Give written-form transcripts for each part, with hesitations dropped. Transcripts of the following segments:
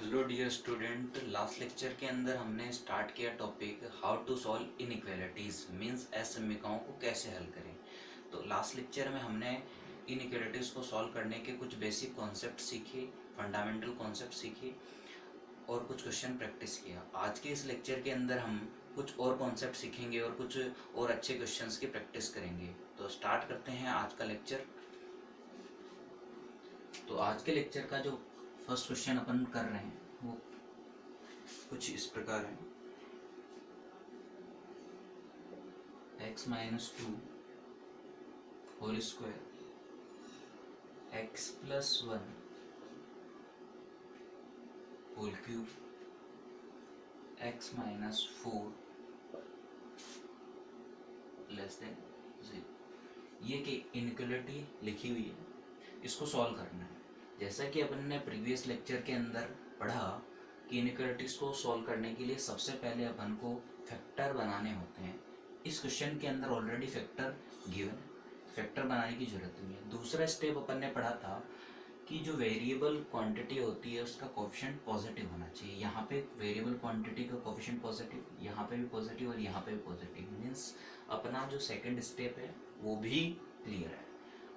Hello dear student, last lecture के अंदर हमने स्टार्ट किया topic how to solve inequalities means असमीकरणों को कैसे हल करें। तो लास्ट लेक्चर में हमने इनइक्वालिटीज़ को सॉल्व करने के कुछ बेसिक कॉन्सेप्ट सीखे, फंडामेंटल कॉन्सेप्ट सीखे और कुछ क्वेश्चन प्रैक्टिस किया। आज के इस लेक्चर के अंदर हम कुछ और कॉन्सेप्ट सीखेंगे और कुछ और अच्छे क्वेश्चंस की प्रैक्टिस करेंगे। तो स्टार्ट करते हैं आज का लेक्चर। तो आज के लेक्चर का जो फर्स्ट क्वेश्चन अपन कर रहे हैं वो कुछ इस प्रकार है। x minus two whole square x plus one whole cube x minus four less than zero. ये कि इनइक्वालिटी लिखी हुई है, इसको सॉल्व करना है। जैसा कि अपन ने प्रीवियस लेक्चर के अंदर पढ़ा कि इनइक्वालिटीज को सॉल्व करने के लिए सबसे पहले अपन को फैक्टर बनाने होते हैं। इस क्वेश्चन के अंदर ऑलरेडी फैक्टर गिवन, फैक्टर बनाने की जरूरत नहीं है। दूसरा स्टेप अपन ने पढ़ा था कि जो वेरिएबल क्वांटिटी होती है उसका कोएफिशिएंट पॉजिटिव होना चाहिए। यहाँ पे वेरिएबल क्वांटिटी का कोएफिशिएंट पॉजिटिव, यहाँ पे भी पॉजिटिव और यहाँ पे भी पॉजिटिव, मीन्स अपना जो सेकंड स्टेप है वो भी क्लियर है।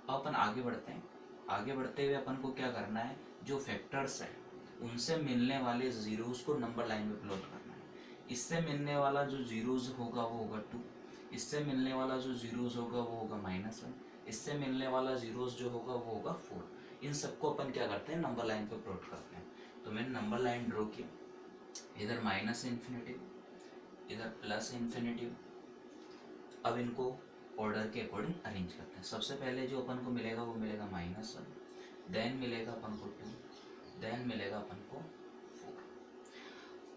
अपन आगे बढ़ते हैं। आगे बढ़ते हुए अपन को क्या करना है, जो फैक्टर्स है उनसे मिलने वाले जीरोस को नंबर लाइन में प्लॉट करना है। इससे मिलने वाला जो जीरोस होगा वो होगा 2, इससे मिलने वाला जो जीरोस होगा वो होगा -1, इससे मिलने वाला जीरोस जो होगा वो होगा 4। इन सबको अपन क्या करते हैं, नंबर लाइन पे प्लॉट करते हैं। तो मैंने नंबर लाइन ड्रॉ किया, इधर -∞, इधर +∞। अब इनको ऑर्डर के अकॉर्डिंग अरेंज करते हैं। सबसे पहले जो अपन को मिलेगा वो मिलेगा -1, देन मिलेगा अपन को 2, देन मिलेगा अपन को 4।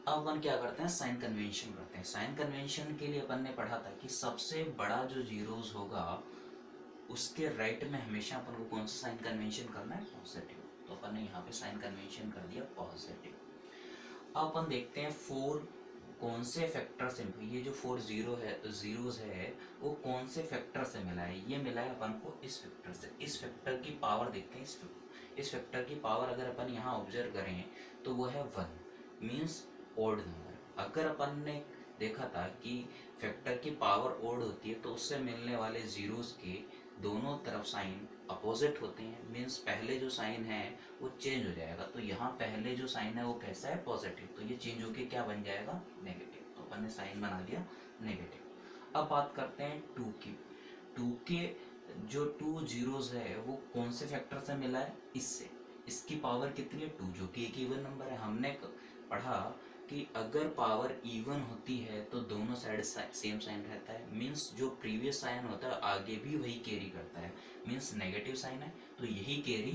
अब अपन क्या करते हैं, साइन कन्वेंशन करते हैं। साइन कन्वेंशन के लिए अपन ने पढ़ा था कि सबसे बड़ा जो जीरोस होगा उसके राइट में हमेशा अपन को कौन सा साइन कन्वेंशन करना है, पॉजिटिव। तो अपन ने यहाँ पे साइन कन्वेंशन कर दिया पॉजिटिव। अब अपन देखते हैं 4 कौन से फैक्टर से, ये जो 4 जीरोस है वो कौन से फैक्टर से मिला है। ये मिला है अपन को इस फैक्टर से। इस फैक्टर की पावर देखते हैं। इस फैक्टर की पावर अगर अपन यहाँ ऑब्जर्व करें तो वो है 1, मीन्स ओड नंबर। अगर अपन ने देखा था कि फैक्टर की पावर ओड होती है तो उससे मिलने वाले जीरोस के दोनों तरफ साइन अपोजिट होते हैं, मीन्स पहले जो साइन है वो चेंज हो जाएगा। तो यहाँ पहले जो साइन है वो कैसा है, पॉजिटिव, तो ये चेंज होके क्या बन जाएगा, नेगेटिव। तो अपन ने साइन बना दिया नेगेटिव। अब बात करते हैं 2 की। 2 के जो 2 जीरोस है वो कौन से फैक्टर से मिला है, इससे। इसकी पावर कितनी है, 2, जो कि एक इवन नंबर है। हमने पढ़ा कि अगर पावर इवन होती है तो दोनों साइड सेम साइन रहता है, मीन्स जो प्रीवियस साइन होता है आगे भी वही कैरी करता है। मीन्स नेगेटिव साइन है तो यही कैरी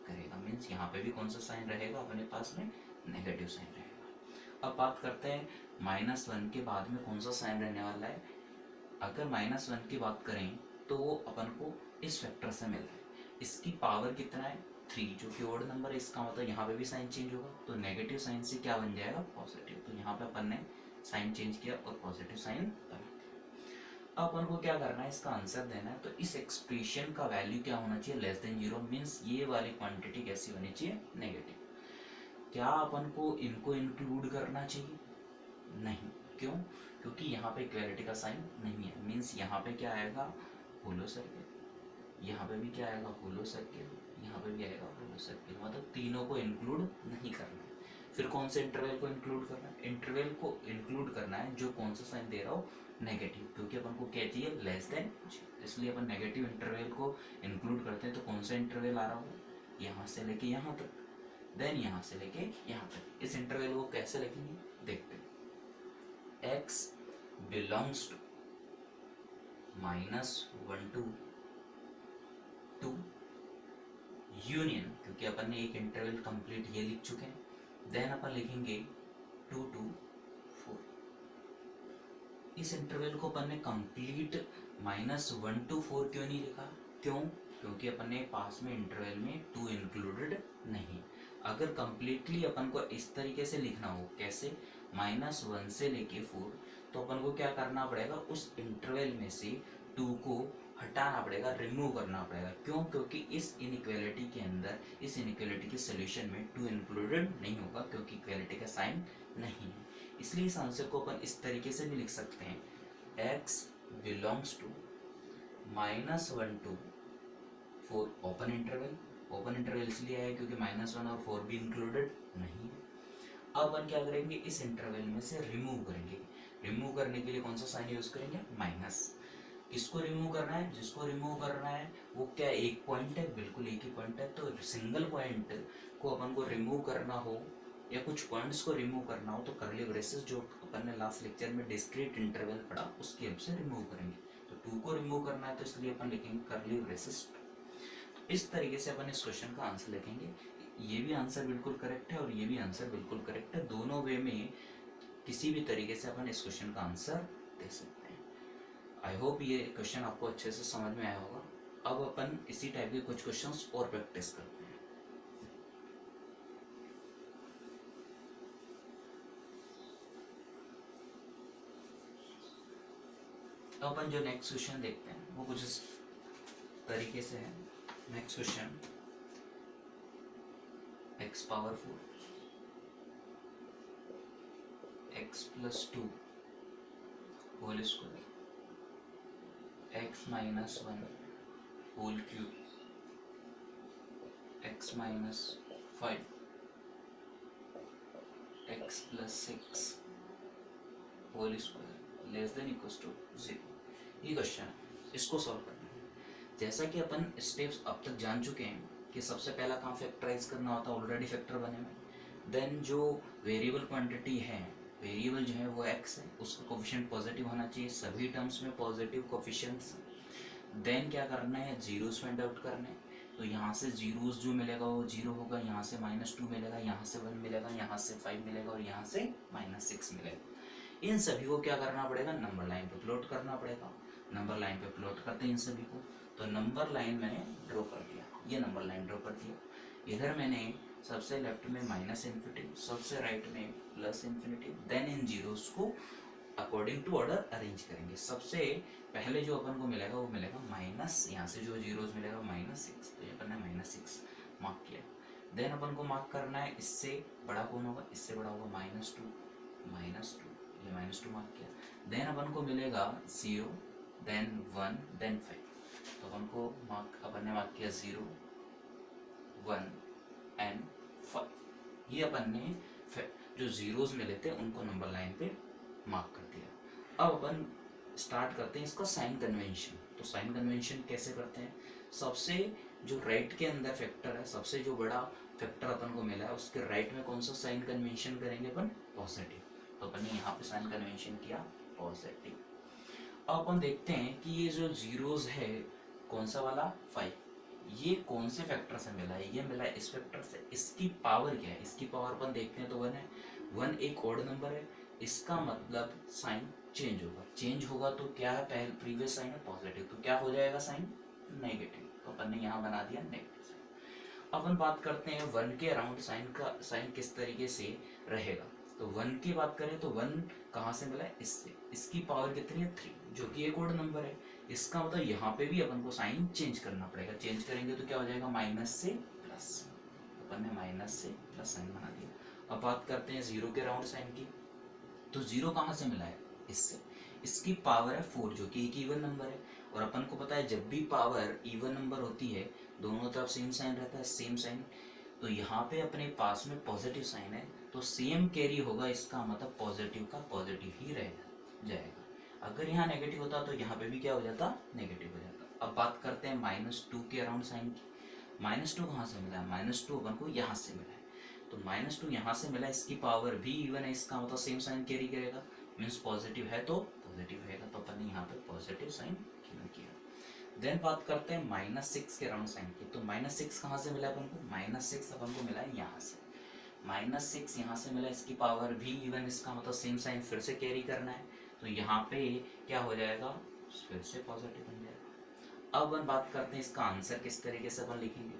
करेगा, मीन्स यहाँ पे भी कौन सा साइन रहेगा अपने पास में, नेगेटिव साइन रहेगा। अब बात करते हैं -1 के बाद में कौन सा साइन रहने वाला है। अगर -1 की बात करें तो वो अपन को इस फैक्टर से मिल रहा है। इसकी पावर कितना है, 3, जो कि ओड नंबर है। इसका मतलब यहाँ पे भी साइन चेंज होगा, तो नेगेटिव साइन से क्या बन जाएगा, पॉजिटिव। तो यहाँ पे अपन ने साइन चेंज किया और पॉजिटिव साइन बना दिया। अब अपन को क्या करना है, इसका आंसर देना है। तो इस एक्सप्रेशन का वैल्यू क्या होना चाहिए, <0, मीन्स ये वाली क्वांटिटी कैसी होनी चाहिए, नेगेटिव। क्या अपन को इनको इंक्लूड करना चाहिए, नहीं। क्यों, क्योंकि यहाँ पे इक्वालिटी का साइन नहीं है, मीन्स यहाँ पे क्या आएगा, होलो सर्किल, यहाँ पे भी क्या आएगा, होलो सर्किल, यहाँ पे भी आएगा होलो सर्किल। मतलब तीनों को इंक्लूड नहीं करना है। फिर कौन से इंटरवल को इंक्लूड करना है, इंटरवल को इंक्लूड करना है जो कौन सा साइन दे रहा हो, नेगेटिव, क्योंकि अपन को क्या चाहिए, <0, इसलिए अपन नेगेटिव इंटरवल को इंक्लूड करते हैं। तो कौन सा इंटरवल आ रहा हो, यहाँ से लेके यहाँ तक, देन यहाँ से लेके यहाँ तक। इस इंटरवल को कैसे लिखेंगे, देखते हैं। x belongs to -1 to 2 union, क्योंकि अपन ने एक इंटरवल कंप्लीट ये लिख चुके हैं। देन अपन लिखेंगे 2 to 4। इस इंटरवल को अपन ने कंप्लीट -1 to 4 क्यों नहीं लिखा, क्यों, क्योंकि अपन ने पास में इंटरवल में 2 इंक्लूडेड नहीं। अगर कंप्लीटली अपन को इस तरीके से लिखना हो, कैसे, -1 से लेके 4, तो अपन को क्या करना पड़ेगा, उस इंटरवल में से 2 को हटाना पड़ेगा, रिमूव करना पड़ेगा। क्यों? क्योंकि इस इनइक्वालिटी के अंदर, इस इनइक्वालिटी के सोल्यूशन में 2 इंक्लूडेड नहीं होगा, क्योंकि इक्वालिटी का साइन नहीं है। इसलिए इस आंसर को अपन इस तरीके से भी लिख सकते हैं, x belongs to -1 to 4 open interval. Open interval इसलिए है क्योंकि -1 और 4 भी इंक्लूडेड नहीं है। अब अपन क्या करेंगे, इस इंटरवल में से रिमूव करेंगे। रिमूव करने के लिए कौन सा साइन यूज करेंगे? माइनस। किसको रिमूव करना है? जिसको रिमूव करना है वो क्या एक पॉइंट है? बिल्कुल एक ही पॉइंट है। तो सिंगल पॉइंट को अपन को रिमूव करना हो या कुछ पॉइंट्स को रिमूव करना हो तो कर्ली ब्रेसेस जो अपन ने लास्ट लेक्चर में डिस्क्रीट इंटरवल पढ़ा उसकी हेल्प से रिमूव करेंगे। तो 2 को रिमूव करना है तो इसलिए अपन लिखेंगे कर्ली ब्रेसेस। इस तरीके से अपन इस क्वेश्चन का आंसर लिखेंगे। ये भी आंसर बिल्कुल करेक्ट है और ये भी आंसर बिल्कुल करेक्ट है। दोनों वे में किसी भी तरीके से अपन इस क्वेश्चन का आंसर दे सकते हैं। आई होप ये क्वेश्चन आपको अच्छे से समझ में आया होगा। अब अपन इसी टाइप के कुछ क्वेश्चंस और प्रैक्टिस करते हैं। तो अपन जो नेक्स्ट क्वेश्चन देखते हैं वो कुछ इस तरीके से है। Next question, x power 4 x plus 2 whole square x minus 1 whole cube x minus 5 x plus 6 होल स्क्वायर लेस देन इक्वल्स टू 0। ये क्वेश्चन है, इसको सॉल्व करना है। जैसा कि अपन स्टेप्स अब तक जान चुके हैं कि सबसे पहला काम फैक्टराइज करना होता है, ऑलरेडी फैक्टर बने हुए। देन जो वेरिएबल क्वांटिटी है, वेरिएबल जो है वो x है, उसका कोफिशिएंट पॉजिटिव होना चाहिए, सभी टर्म्स में पॉजिटिव कोफिशिएंट्स। देन क्या करना है, जीरोस फाइंड आउट करने हैं। तो यहाँ से जीरोस जो मिलेगा वो 0 होगा, यहाँ से -2 मिलेगा, यहाँ से 1 मिलेगा, यहाँ से 5 मिलेगा और यहाँ से -6 मिलेगा। इन सभी को क्या करना पड़ेगा, नंबर लाइन पे प्लॉट करना पड़ेगा। नंबर लाइन पे प्लॉट करते हैं इन सभी को। तो नंबर लाइन मैंने ड्रॉ कर दिया, ये नंबर लाइन ड्रॉ कर दिया। इधर मैंने सबसे लेफ्ट में -∞, सबसे राइट में +∞। देन इन जीरोस को अकॉर्डिंग टू ऑर्डर अरेंज करेंगे। सबसे पहले जो अपन को मिलेगा वो मिलेगा माइनस, यहाँ से जो जीरोस मिलेगा -6, तो ये अपन ने -6 मार्क किया। देन अपन को मार्क करना है इससे बड़ा कौन होगा, इससे बड़ा होगा -2, ये -2 मार्क किया। देन अपन को मिलेगा 0, देन 1, देन 5। तो अपन को अपन ने मार्क किया 0, 1 एंड 5। ये अपन ने जो जीरोस मिले थे उनको नंबर लाइन पे मार्क कर दिया। अब अपन स्टार्ट करते हैं इसका साइन कन्वेंशन। तो साइन कन्वेंशन कैसे करते हैं, सबसे जो राइट के अंदर फैक्टर है, सबसे जो बड़ा फैक्टर अपन को मिला है उसके राइट में कौन सा साइन कन्वेंशन करेंगे अपन, पॉजिटिव। तो अपन ने यहाँ पे साइन कन्वेंशन किया पॉजिटिव। अब अपन देखते हैं कि ये जो जीरोस है कौन सा वाला 5, ये कौन से फैक्टर से मिला है, ये मिला है इस फैक्टर से। इसकी पावर क्या है, इसकी पावर अपन देखते हैं तो 1 है। 1 एक ऑड नंबर है, इसका मतलब साइन चेंज होगा। चेंज होगा तो क्या है, पहले प्रीवियस साइन है पॉजिटिव, तो क्या हो जाएगा साइन नेगेटिव। तो अपन ने यहाँ बना दिया नेगेटिव साइन। अपन बात करते हैं 1 के अराउंड साइन किस तरीके से रहेगा। तो 1 की बात करें तो 1 कहाँ से मिला है, इससे। इसकी पावर कितनी है 3, जो कि एक ऑड नंबर है। इसका मतलब यहाँ पे भी अपन को साइन चेंज करना पड़ेगा। चेंज करेंगे तो क्या हो जाएगा, माइनस से प्लस। अपन ने माइनस से प्लस साइन बना दिया। अब बात करते हैं 0 के अराउंड साइन की। तो 0 कहाँ से मिला है, इससे। इसकी पावर है 4, जो कि एक इवन नंबर है। और अपन को पता है जब भी पावर इवन नंबर होती है दोनों तरफ सेम साइन रहता है, सेम साइन। तो यहाँ पे अपने पास में पॉजिटिव साइन है तो सेम कैरी होगा, इसका मतलब पॉजिटिव का पॉजिटिव ही रह जाएगा। अगर यहाँ नेगेटिव होता तो यहाँ पे भी क्या हो जाता, नेगेटिव हो जाता। अब बात करते हैं -2 के अराउंड साइन की। -2 कहाँ से मिला है, -2 अपन को यहाँ से मिला है। तो -2 यहाँ से मिला, इसकी पावर भी इवन है, इसका मतलब सेम साइन कैरी करेगा, मीन्स पॉजिटिव है तो पॉजिटिव रहेगा। तो अपन ने यहाँ पे पॉजिटिव साइन किया। देन बात करते हैं -6 के अराउंड साइन की। तो -6 कहाँ से मिला अपन को, -6 अपन को मिला है यहाँ से। -6 यहाँ से मिला, इसकी पावर भी इवन, इसका मतलब सेम साइन फिर से कैरी करना है। तो यहाँ पे क्या हो जाएगा, फिर से पॉजिटिव बन जाएगा। अब अपन बात करते हैं इसका आंसर किस तरीके से अपन लिखेंगे।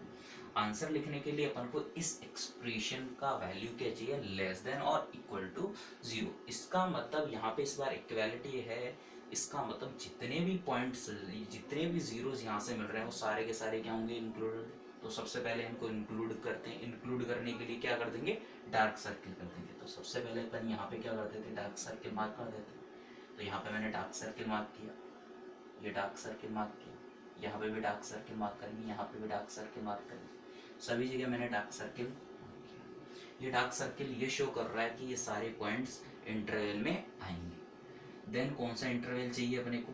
आंसर लिखने के लिए अपन को इस एक्सप्रेशन का वैल्यू क्या चाहिए, लेस देन और इक्वल टू 0। इसका मतलब यहाँ पे इस बार इक्वालिटी है इसका मतलब जितने भी पॉइंट्स, जितने भी जीरोस यहाँ से मिल रहे हैं वो सारे के सारे क्या होंगे, इंक्लूडेड। तो सबसे पहले इनको इंक्लूड करते हैं। इंक्लूड करने के लिए क्या कर देंगे, डार्क सर्किल कर देंगे। तो सबसे पहले अपन यहाँ पे क्या कर देते, डार्क सर्किल मार्क कर देते। तो यहाँ पे मैंने डार्क सर्किल मार्क किया, ये डार्क सर्किल मार्क किया, यहाँ पे भी डार्क सर्किल मार्क करेंगे, यहाँ पे भी डार्क सर्किल मार्क करेंगे, सभी जगह मैंने डार्क सर्किल मार्क किया। ये डार्क सर्किल ये शो कर रहा है कि ये सारे पॉइंट्स इंटरवल में आएंगे। देन कौन सा इंटरवल चाहिए अपने को,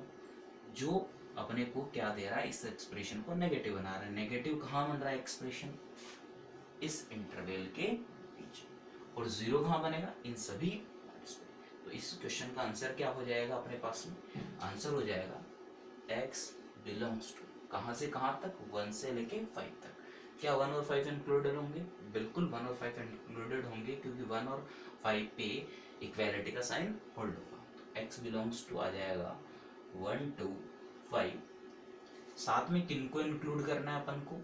जो अपने को क्या दे रहा है, इस एक्सप्रेशन को नेगेटिव बना रहा है। नेगेटिव कहाँ बन रहा है एक्सप्रेशन, इस इंटरवल के पीछे। और जीरो कहाँ बनेगा, इन सभी पॉइंट्स पे। तो इस क्वेश्चन का आंसर क्या हो जाएगा अपने पास में, आंसर हो जाएगा x बिलोंग्स टू, कहाँ से कहाँ तक, 1 से लेके 5 तक। क्या 1 और 5 इंक्लूडेड होंगे, बिल्कुल 1 और 5 इंक्लूडेड होंगे, क्योंकि 1 और 5 पे इक्वालिटी का साइन होल्ड होगा। तो x बिलोंग्स टू आ जाएगा 1 2 5। साथ में किनको इंक्लूड करना है अपन को,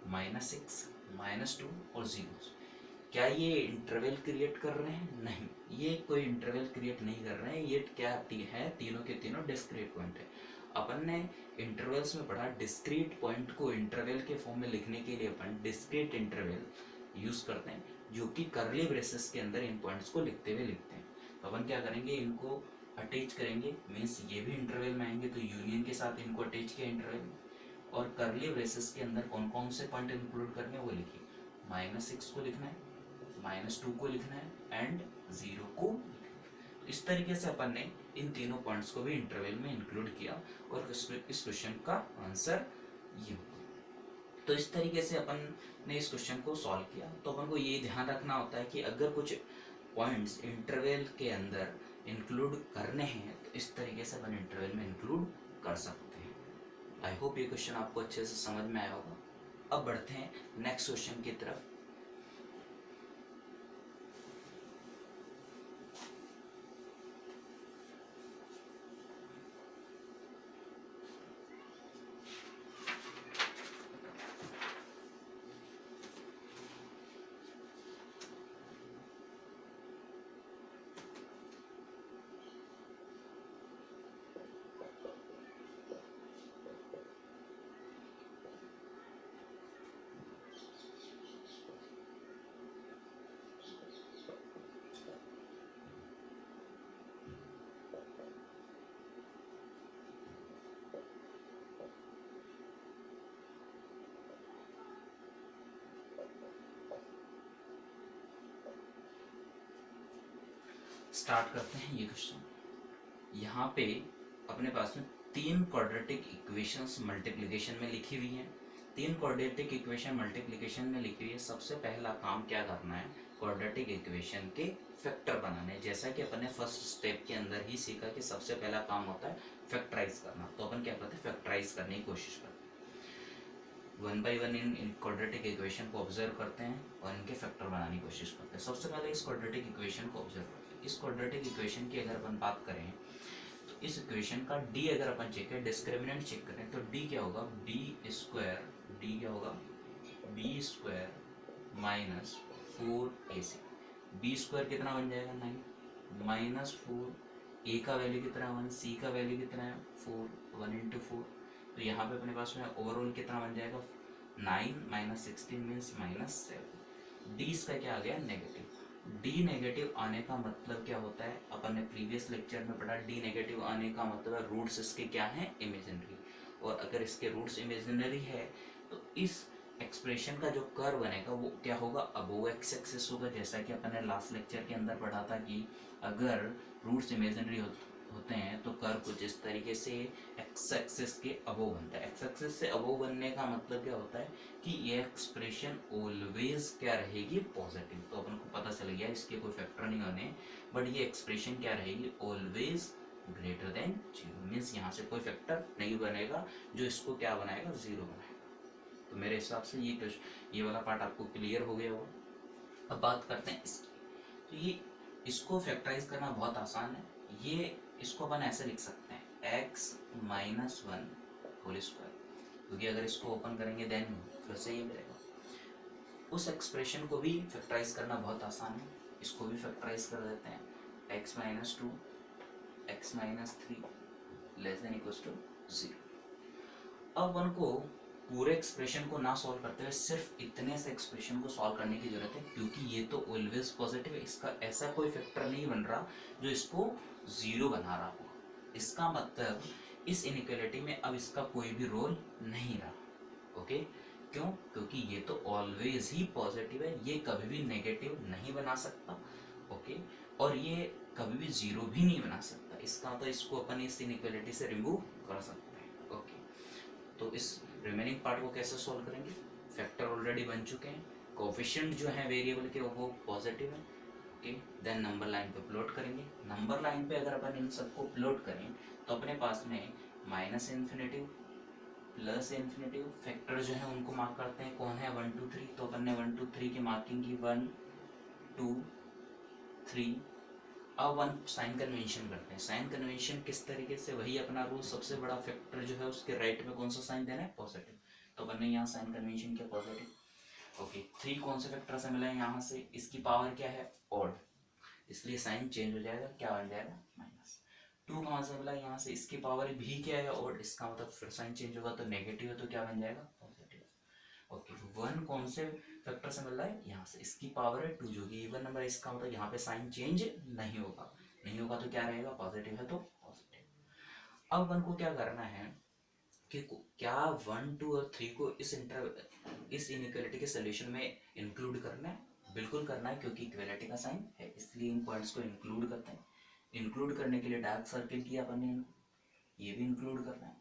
-6 -2 और 0। क्या ये इंटरवल क्रिएट कर रहे हैं, नहीं, ये कोई इंटरवल क्रिएट नहीं कर रहे हैं। ये क्या है, तीनों के तीनों डिस्क्रीट पॉइंट है। अपन ने इंटरवल्स में पढ़ा, डिस्क्रीट पॉइंट को इंटरवल के फॉर्म में लिखने के लिए अपन डिस्क्रीट इंटरवल यूज करते हैं, जो कि कर्ली ब्रेसेस के अंदर इन पॉइंट्स को लिखते हुए लिखते हैं। तो अपन क्या करेंगे, इनको अटैच करेंगे, मीन्स ये भी इंटरवल में आएंगे, तो यूनियन के साथ इनको अटैच किया इंटरवल में। और कर्ली ब्रेसेस के अंदर कौन कौन से पॉइंट इंक्लूड करने हैं वो लिखिए। -6 को लिखना है, -2 को लिखना है एंड 0 को लिखना है। तो इस तरीके से अपन ने इन तीनों पॉइंट्स को भी इंटरवल में इंक्लूड किया और इस क्वेश्चन का आंसर ये होगा। तो इस तरीके से अपन ने इस क्वेश्चन को सॉल्व किया। तो अपन को ये ध्यान रखना होता है कि अगर कुछ पॉइंट्स इंटरवल के अंदर इंक्लूड करने हैं तो इस तरीके से अपन इंटरवल में इंक्लूड कर सकते हैं। आई होप ये क्वेश्चन आपको अच्छे से समझ में आया होगा। अब बढ़ते हैं नेक्स्ट क्वेश्चन की तरफ। स्टार्ट करते हैं ये क्वेश्चन। यहाँ पे अपने पास में 3 क्वाड्रेटिक इक्वेशंस मल्टीप्लिकेशन में लिखी हुई हैं। 3 क्वाड्रेटिक इक्वेशन मल्टीप्लिकेशन में लिखी हुई है। सबसे पहला काम क्या करना है, क्वाड्रेटिक इक्वेशन के फैक्टर बनाने। जैसा कि अपन ने फर्स्ट स्टेप के अंदर ही सीखा कि सबसे पहला काम होता है फैक्टराइज करना। तो अपन क्या करते हैं, फैक्टराइज करने की कोशिश करते हैं। 1 बाई 1 इन क्वाड्रेटिक इक्वेशन को ऑब्जर्व करते हैं और इनके फैक्टर बनाने की कोशिश करते हैं। सबसे पहले इस क्वाड्रेटिक इक्वेशन को ऑब्जर्व करते हैं। इस क्वाड्रेटिक इक्वेशन की अगर अपन बात करें तो इस इक्वेशन का डी अगर अपन चेक करें, डिस्क्रिमिनेंट चेक करें, तो डी क्या होगा, बी स्क्वायर, डी क्या होगा, b square minus 4ac। B square कितना बन जाएगा, 9 -4, ए का वैल्यू कितना है 1, सी का वैल्यू कितना है 4, 1 × 4। तो यहाँ पे अपने पास में ओवरऑल कितना बन जाएगा, 9 - 16 मीन्स -7। डी इसका क्या आ गया, नेगेटिव। डी नेगेटिव आने का मतलब क्या होता है, अपन ने प्रीवियस लेक्चर में पढ़ा, डी नेगेटिव आने का मतलब रूट्स इसके क्या हैं, इमेजिनरी। और अगर इसके रूट्स इमेजिनरी है तो इस एक्सप्रेशन का जो कर्व बनेगा वो क्या होगा, अबोव एक्स एक्सिस होगा। जैसा कि अपन ने लास्ट लेक्चर के अंदर पढ़ा था कि अगर रूट्स इमेजिनरी होते हैं तो कर्व कुछ इस तरीके से एक्स एक्सिस के अबोव बनता है। एक्स एक्सिस से अबोव बनने का मतलब क्या होता है कि ये एक्सप्रेशन ऑलवेज क्या रहेगी, पॉजिटिव। तो अपन को पता चल गया इसके कोई फैक्टर नहीं होने, बट ये एक्सप्रेशन क्या रहेगी, ऑलवेज ग्रेटर देन 0। मीन्स यहाँ से कोई फैक्टर नहीं बनेगा जो इसको क्या बनाएगा, 0 बनाएगा। तो मेरे हिसाब से ये वाला पार्ट आपको क्लियर हो गया होगा। अब बात करते हैं इसकी। तो ये इसको फैक्टराइज करना बहुत आसान है। ये इसको अपन ऐसे लिख सकते हैं x - 1 होल स्क्वायर, क्योंकि अगर इसको ओपन करेंगे देन फिर से ये मिलेगा। उस एक्सप्रेशन को भी फैक्टराइज करना बहुत आसान है। इसको भी फैक्टराइज कर देते हैं, x - 2, x - 3 less than equals to 0। अब वन को पूरे एक्सप्रेशन को ना सॉल्व करते हुए सिर्फ इतने से एक्सप्रेशन को सॉल्व करने की जरूरत है, क्योंकि ये तो ऑलवेज पॉजिटिव है, इसका ऐसा कोई फैक्टर नहीं बन रहा जो इसको जीरो बना रहा हो। इसका मतलब इस इनइक्वालिटी में अब इसका कोई भी रोल नहीं रहा। ओके, क्यों? क्योंकि ये तो ऑलवेज ही पॉजिटिव है, ये कभी भी नेगेटिव नहीं बना सकता। ओके, और ये कभी भी जीरो भी नहीं बना सकता। इसका मतलब इसको अपन इस इनइक्वालिटी से रिमूव कर सकते हैं। ओके, तो इस रिमेनिंग पार्ट को कैसे सॉल्व करेंगे? फैक्टर ऑलरेडी बन चुके हैं, कोफिशिएंट जो है वेरिएबल के वो पॉजिटिव है। ओके, देन नंबर लाइन पे प्लॉट करेंगे। नंबर लाइन पे अगर अपन इन सबको प्लॉट करें तो अपने पास में minus infinitive plus infinitive factor जो है उनको मार्क करते हैं। कौन है? 1 2 3। तो अपन ने 1 2 3 की मार्किंग की 1 2 3। अब वन साइन कन्वेंशन करते हैं। साइन कन्वेंशन किस तरीके से? वही अपना रूल, सबसे बड़ा फैक्टर जो है उसके राइट में कौन सा साइन देना है? पॉजिटिव। तो अपन ने यहाँ साइन कन्वेंशन किया पॉजिटिव। ओके, 3 कौन से फैक्टर से मिला है? यहाँ से इसकी पावर क्या है? ऑड, इसलिए साइन चेंज हो जाएगा, क्या बन जाएगा? माइनस। 2 कहाँ से मिला? यहाँ से। इसकी पावर भी क्या है? ऑड, इसका मतलब फिर साइन चेंज होगा, तो नेगेटिव है, तो क्या बन जाएगा? पॉजिटिव। ओके, 1 कौन से फैक्टर से मिल रहा है? यहाँ से। इसकी पावर है 2 जो कि इवन नंबर, इसका मतलब यहाँ पे साइन चेंज नहीं होगा। नहीं होगा तो क्या रहेगा? पॉजिटिव है तो पॉजिटिव। अब 1 को क्या करना है कि क्या 1 2 और 3 को इस इनइक्वालिटी के सोल्यूशन में इंक्लूड करना है? बिल्कुल करना है, क्योंकि इक्वालिटी का साइन है, इसलिए इन पॉइंट्स को इंक्लूड करते हैं। इंक्लूड करने के लिए डार्क सर्किल किया अपन ने, ये भी इंक्लूड करना है।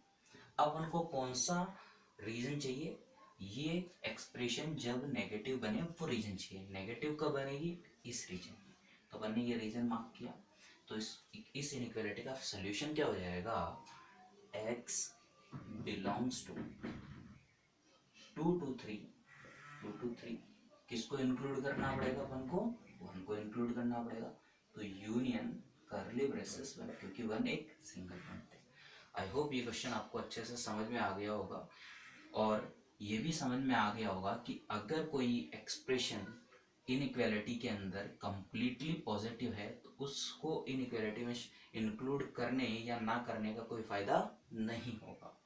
अब उनको कौन सा रीजन चाहिए? ये एक्सप्रेशन जब नेगेटिव बने वो रीजन चाहिए। नेगेटिव कब बनेगी? इस रीजन में। तो अपन ने ये रीजन मार्क किया। तो इस इनइक्वालिटी का सोल्यूशन क्या हो जाएगा? x belongs to 2 2 3 2 2 3। किसको इंक्लूड करना पड़ेगा? अपन को 1 को इंक्लूड करना पड़ेगा। तो यूनियन कर्ली ब्रेसेस 1, क्योंकि 1 एक सिंगल पॉइंट है। आई होप ये क्वेश्चन आपको अच्छे से समझ में आ गया होगा, और ये भी समझ में आ गया होगा कि अगर कोई एक्सप्रेशन इनइक्वालिटी के अंदर कंप्लीटली पॉजिटिव है तो उसको इनइक्वालिटी में इंक्लूड करने या ना करने का कोई फायदा नहीं होगा।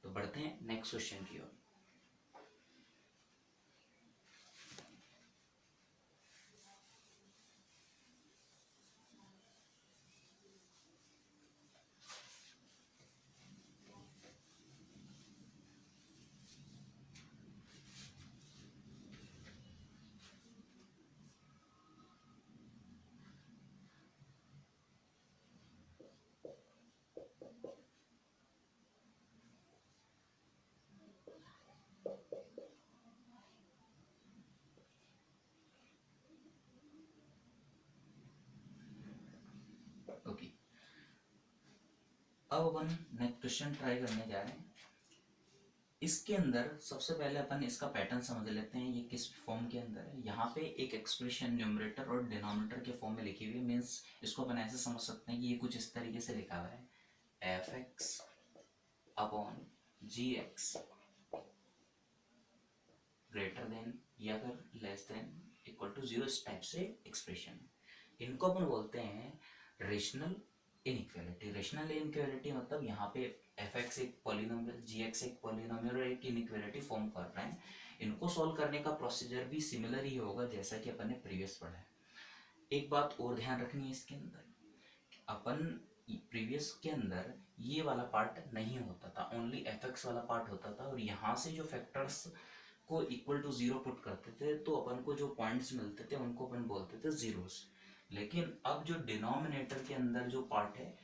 तो बढ़ते हैं नेक्स्ट क्वेश्चन की ओर। ओके, अब अपन नेक्स्ट क्वेश्चन ट्राई करने जा रहे हैं। इसके अंदर सबसे पहले अपन इसका पैटर्न समझ लेते हैं, ये किस फॉर्म के अंदर है। यहाँ पे एक एक्सप्रेशन न्यूमरेटर और डिनोमिनेटर के फॉर्म में लिखी हुई है। मीन्स इसको अपन ऐसे समझ सकते हैं कि ये कुछ इस तरीके से लिखा हुआ है, fx upon gx greater than या फिर लेस देन इक्वल टू 0, इस टाइप से एक्सप्रेशन। इनको अपन बोलते हैं रेशनल इनइक्वालिटी। रेशनल इनइक्वालिटी मतलब यहाँ पे fx एक पॉलिनोमियल, gx एक पॉलिनोमियल और एक इनइक्वालिटी फॉर्म कर रहे हैं। इनको सॉल्व करने का प्रोसीजर भी सिमिलर ही होगा जैसा कि अपन ने प्रीवियस पढ़ा है। एक बात और ध्यान रखनी है इसके अंदर, अपन प्रीवियस के अंदर ये वाला पार्ट नहीं होता था, ओनली fx वाला पार्ट होता था, और यहाँ से जो फैक्टर्स को इक्वल टू 0 पुट करते थे तो अपन को जो पॉइंट्स मिलते थे उनको अपन बोलते थे जीरोस। लेकिन अब जो डिनोमिनेटर के अंदर जो पार्ट है,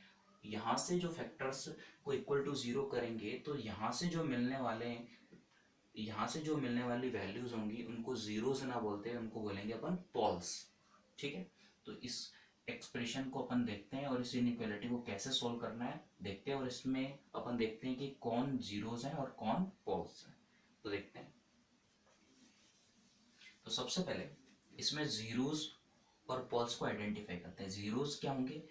यहाँ से जो फैक्टर्स को इक्वल टू 0 करेंगे तो यहाँ से जो मिलने वाली वैल्यूज होंगी उनको जीरोस ना बोलते हैं, उनको बोलेंगे अपन पोल्स। ठीक है, तो इस एक्सप्रेशन को अपन देखते हैं और इस इनइक्वालिटी को कैसे सोल्व करना है देखते हैं, और इसमें अपन देखते हैं कि कौन जीरोस हैं और कौन पोल्स हैं। तो देखते हैं। तो सबसे पहले इसमें जीरोस और पोल्स को आइडेंटिफाई करते हैं। जीरोस क्या होंगे?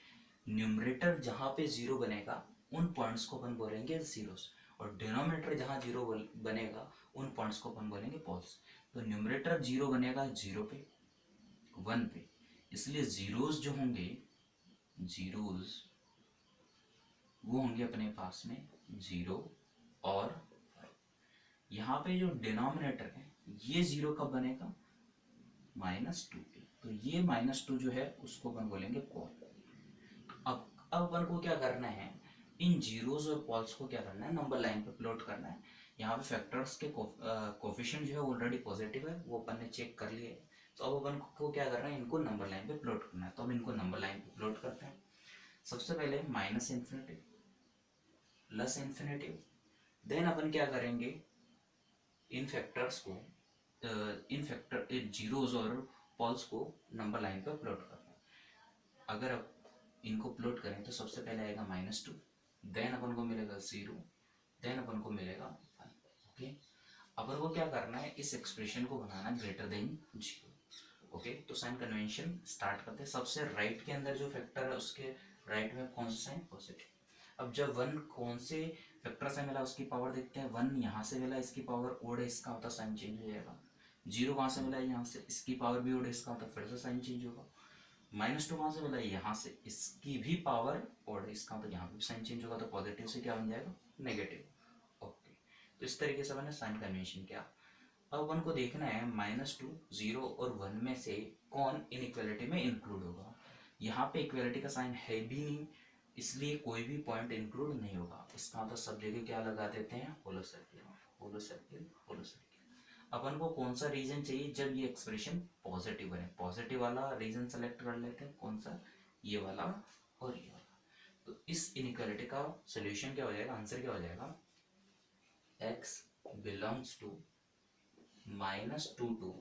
न्यूमरेटर जहां पे 0 बनेगा उन पॉइंट्स को अपन बोलेंगे जीरोस, और डिनोमिनेटर जहां 0 बनेगा उन पॉइंट्स को अपन बोलेंगे पोल्स। तो न्यूमरेटर 0 बनेगा 0 पे, 1 पे, इसलिए जीरोस जो होंगे, जीरोस वो होंगे अपने पास में 0 और 5। यहाँ पे जो डिनोमिनेटर है ये 0 कब बनेगा, -2 पे। तो ये -2 जो है उसको अपन बोलेंगे पॉल। अब अपन को क्या करना है, इन जीरोस और पॉल्स को क्या करना है, नंबर लाइन पे प्लॉट करना है। यहाँ पे फैक्टर्स के कोफिशिएंट जो है ऑलरेडी पॉजिटिव है, वो अपन ने चेक कर लिए। तो अब अपन को क्या करना है, इनको नंबर लाइन पे प्लॉट करना है। तो अब इनको नंबर लाइन पे प्लॉट करते हैं। सबसे पहले -∞, +∞। देन अपन क्या करेंगे, इन फैक्टर्स को इन फैक्टर जीरोस और पॉल्स को नंबर लाइन पर प्लॉट करना है। अगर अब इनको प्लॉट करें तो सबसे पहले आएगा -2, देन अपन को मिलेगा 0, देन अपन को मिलेगा 1। ओके, अपन को क्या करना है, इस एक्सप्रेशन को बनाना ग्रेटर देन 0। ओके, तो साइन कन्वेंशन स्टार्ट करते हैं। सबसे राइट के अंदर जो फैक्टर है उसके राइट में कौन सा साइन, पॉजिटिव। अब जब 1 कौन से फैक्टर से मिला उसकी पावर देखते हैं। 1 यहाँ से मिला, इसकी पावर ओड है, इसका होता साइन चेंज हो जाएगा। 0 कहाँ से मिला, यहाँ से, इसकी पावर भी ओड है, इसका होता फिर से साइन चेंज होगा। -2 कहाँ से मिला, यहाँ से, इसकी भी पावर ओड है, इसका मतलब यहाँ पे भी साइन चेंज होगा। तो पॉजिटिव से क्या बन जाएगा, नेगेटिव। ओके, तो इस तरीके से मैंने साइन कन्वेंशन किया। अब अपन को देखना है -2, 0 और 1 में से कौन इनइक्वालिटी में इंक्लूड होगा। यहाँ पे इक्वालिटी का साइन है भी नहीं, इसलिए कोई भी पॉइंट इंक्लूड नहीं होगा। इसका मतलब सब जगह क्या लगा देते हैं, होलो सर्किल, होलो सर्किल, होलो सर्किल। अपन को कौन सा रीजन चाहिए, जब ये एक्सप्रेशन पॉजिटिव बने। पॉजिटिव वाला रीजन सेलेक्ट कर लेते हैं, कौन सा, ये वाला और ये वाला। तो इस इनइक्वालिटी का सोल्यूशन क्या हो जाएगा, आंसर क्या हो जाएगा, x belongs to -2 to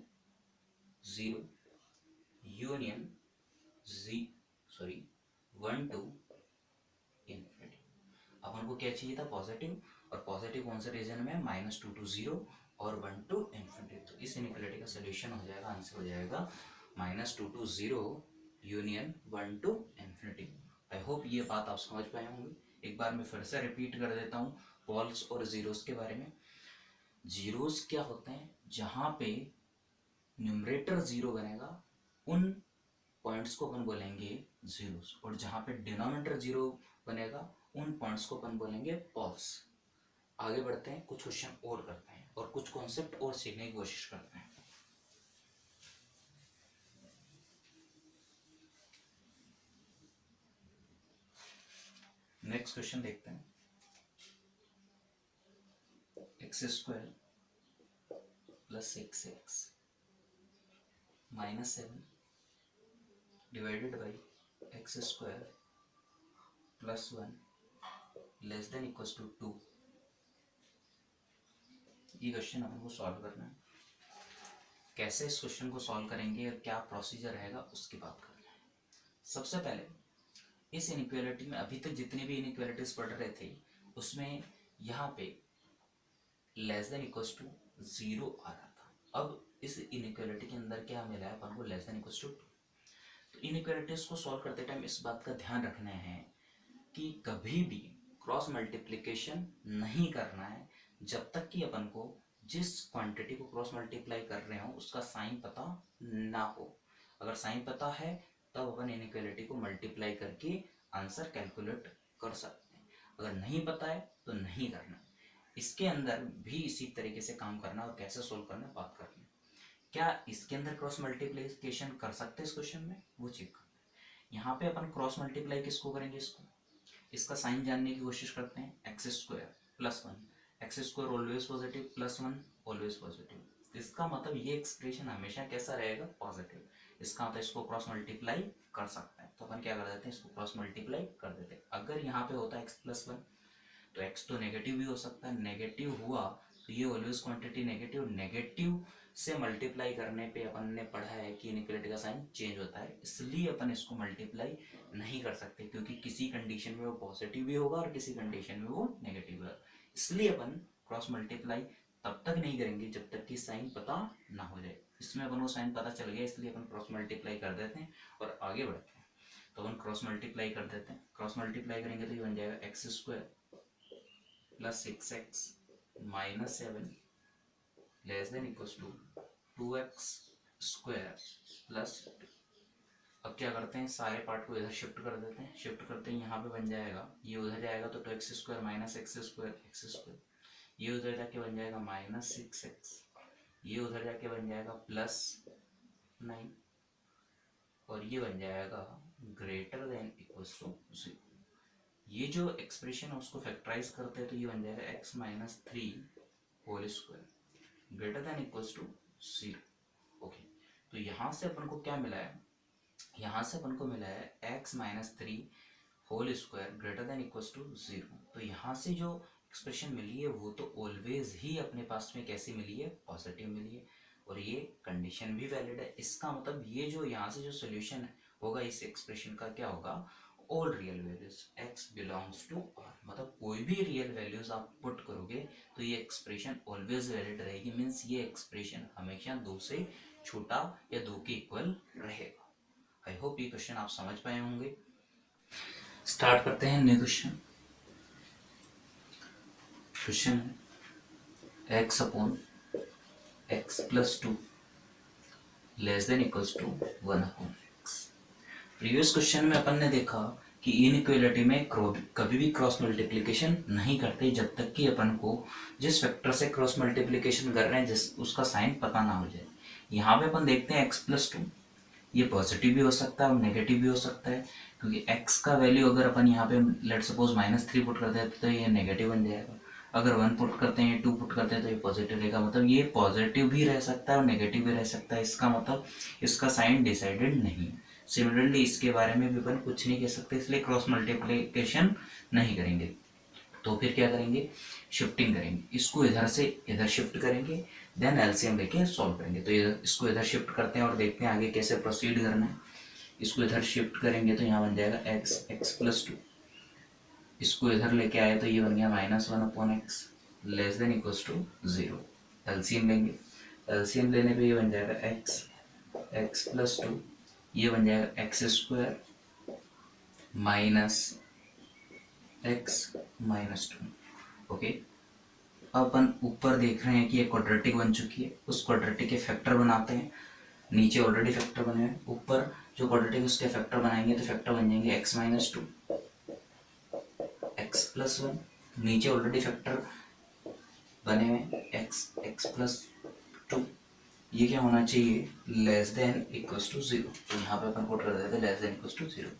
0 union 1 to infinity. अपन को क्या चाहिए था, पॉजिटिव, और पॉजिटिव कौन से रीजन में, -2 to 0 और 1 to इन्फिनिटी। तो इस इनइक्वालिटी का सोल्यूशन हो जाएगा, आंसर हो जाएगा -2 to 0 union 1 to infinity. I hope ये बात आप समझ पाए होंगे। एक बार मैं फिर से रिपीट कर देता हूँ पॉल्स और जीरोस के बारे में। जीरोस क्या होते हैं, जहां पे न्यूमरेटर 0 बनेगा उन पॉइंट्स को अपन बोलेंगे जीरोस, और जहां पे डिनोमिनेटर 0 बनेगा उन पॉइंट्स को अपन बोलेंगे पॉल्स। आगे बढ़ते हैं, कुछ क्वेश्चन और करते हैं और कुछ कॉन्सेप्ट और सीखने की कोशिश करते हैं। नेक्स्ट क्वेश्चन देखते हैं। x² + 6x -7 divided by x² + 1 < 2। ये क्वेश्चन अपन को सॉल्व करना है। कैसे इस क्वेश्चन को सॉल्व करेंगे और क्या प्रोसीजर रहेगा उसकी बात करना है। सबसे पहले इस इनइक्वालिटी में अभी तक जितनी भी इनइक्वालिटीज पढ़ रहे थे उसमें यहाँ पे < 0 आ रहा था। अब इस इनइक्वालिटी के अंदर क्या मिला है अपन को, < 2। तो इनइक्वालिटीज को सॉल्व करते टाइम इस बात का ध्यान रखना है कि कभी भी क्रॉस मल्टीप्लिकेशन नहीं करना है जब तक कि अपन को जिस क्वांटिटी को क्रॉस मल्टीप्लाई कर रहे हो उसका साइन पता ना हो। अगर साइन पता है तब अपन इनइक्वालिटी को मल्टीप्लाई करके आंसर कैलकुलेट कर सकते हैं। अगर नहीं पता है तो नहीं करना। इसके अंदर भी इसी तरीके से काम करना और कैसे सोल्व करना बात करनी। क्या इसके अंदर क्रॉस मल्टीप्लिकेशन कर सकते हैं इस क्वेश्चन में, वो चेक करना है। यहाँ पे अपन क्रॉस मल्टीप्लाई किसको करेंगे, इसको, इसका साइन जानने की कोशिश करते हैं। x² + 1, x² always positive, +1 always positive. इसका मतलब ये एक्सप्रेशन हमेशा कैसा रहेगा, पॉजिटिव। इसका मतलब इसको क्रॉस मल्टीप्लाई कर सकते हैं। तो अपन क्या कर देते हैं, इसको क्रॉस मल्टीप्लाई कर देते हैं। अगर यहाँ पे होता है x + 1 तो x तो नेगेटिव भी हो सकता है, नेगेटिव हुआ तो ये ऑलवेज क्वांटिटी नेगेटिव से मल्टीप्लाई करने पे अपन ने पढ़ा है कि इनइक्वालिटी का साइन चेंज होता है, इसलिए अपन इसको मल्टीप्लाई नहीं कर सकते क्योंकि किसी कंडीशन में वो पॉजिटिव भी होगा और किसी कंडीशन में वो नेगेटिव होगा। इसलिए अपन क्रॉस मल्टीप्लाई तब तक नहीं करेंगे जब तक कि साइन पता ना हो जाए। इसमें अपन को साइन पता चल गया इसलिए अपन क्रॉस मल्टीप्लाई कर देते हैं और आगे बढ़ते हैं। तो अपन क्रॉस मल्टीप्लाई कर देते हैं। क्रॉस मल्टीप्लाई करेंगे तो ये बन जाएगा x² + 6x - 7 < 2x² + 2। अब क्या करते हैं, सारे पार्ट को इधर शिफ्ट कर देते हैं, शिफ्ट करते हैं यहाँ पे बन जाएगा, ये उधर जाएगा तो 2x² माइनस x², ये उधर जाके बन जाएगा -6x, ये उधर जाके बन जाएगा +9 और ये बन जाएगा ग्रेटर देन इक्वल्स टू 0। ये जो एक्सप्रेशन है उसको फैक्टराइज करते हैं तो ये बन जाएगा x - 3 whole square greater than equals to 0। Okay, तो यहाँ से अपन को क्या मिला है, यहाँ से अपन को मिला है x - 3 whole square greater than equals to 0। तो यहाँ से जो एक्सप्रेशन मिली है वो तो ऑलवेज ही अपने पास में कैसी मिली है, पॉजिटिव मिली है, और ये कंडीशन भी वैलिड है। इसका मतलब ये जो यहाँ से जो सोल्यूशन होगा इस एक्सप्रेशन का क्या होगा, all real values x belongs to r, मतलब कोई भी रियल वैल्यूज आप पुट करोगे तो ये एक्सप्रेशन ऑलवेज वैलिड रहेगी। मीन्स ये एक्सप्रेशन हमेशा 2 से छोटा या 2 के इक्वल रहेगा। आई होप ये क्वेश्चन आप समझ पाए होंगे। स्टार्ट करते हैं न्यू क्वेश्चन। क्वेश्चन है x upon x + 2 less than equals to 1 upon x। Previous question में अपन ने देखा कि इनइक्वालिटी में कभी भी क्रॉस मल्टीप्लिकेशन नहीं करते जब तक कि अपन को जिस वेक्टर से क्रॉस मल्टीप्लिकेशन कर रहे हैं जिस उसका साइन पता ना हो जाए। यहाँ पे अपन देखते हैं x + 2, ये पॉजिटिव भी हो सकता है और नेगेटिव भी हो सकता है, क्योंकि x का वैल्यू अगर अपन यहाँ पे लेट सपोज -3 पुट करते हैं तो ये नेगेटिव बन जाएगा, अगर 1 पुट करते हैं 2 पुट करते हैं तो ये पॉजिटिव रहेगा। मतलब ये पॉजिटिव भी रह सकता है और नेगेटिव भी रह सकता है, इसका मतलब इसका साइन डिसाइडेड नहीं है। सिमिलरली इसके बारे में भी अपन कुछ नहीं कह सकते, इसलिए क्रॉस मल्टीप्लिकेशन नहीं करेंगे। तो फिर क्या करेंगे, शिफ्टिंग करेंगे, इसको इधर से इधर शिफ्ट करेंगे, देन एलसीएम लेके सॉल्व करेंगे। तो इसको इधर शिफ्ट करते हैं और देखते हैं आगे कैसे प्रोसीड करना है। इसको इधर शिफ्ट करेंगे तो यहाँ बन जाएगा x + 2, इसको इधर लेके आए तो ये बन गया -1 upon x less than equals to 0। LCM लेंगे, एलसीएम लेने पे ये बन जाएगा x + 2, ये बन जाएगा x² -x - 2। ओके, अब अपन ऊपर देख रहे हैं कि ये क्वाड्रेटिक बन चुकी है, उस क्वाड्रेटिक के फैक्टर बनाते हैं। नीचे ऑलरेडी फैक्टर बने हैं, ऊपर जो क्वाड्रेटिक उसके फैक्टर बनाएंगे तो फैक्टर बन जाएंगे x - 2 x + 1, नीचे ऑलरेडी फैक्टर बने हुए x + 2, ये क्या होना चाहिए, लेस देन इक्वल्स टू 0। तो यहाँ पे अपन पुट कर देते हैं less than equals to 0।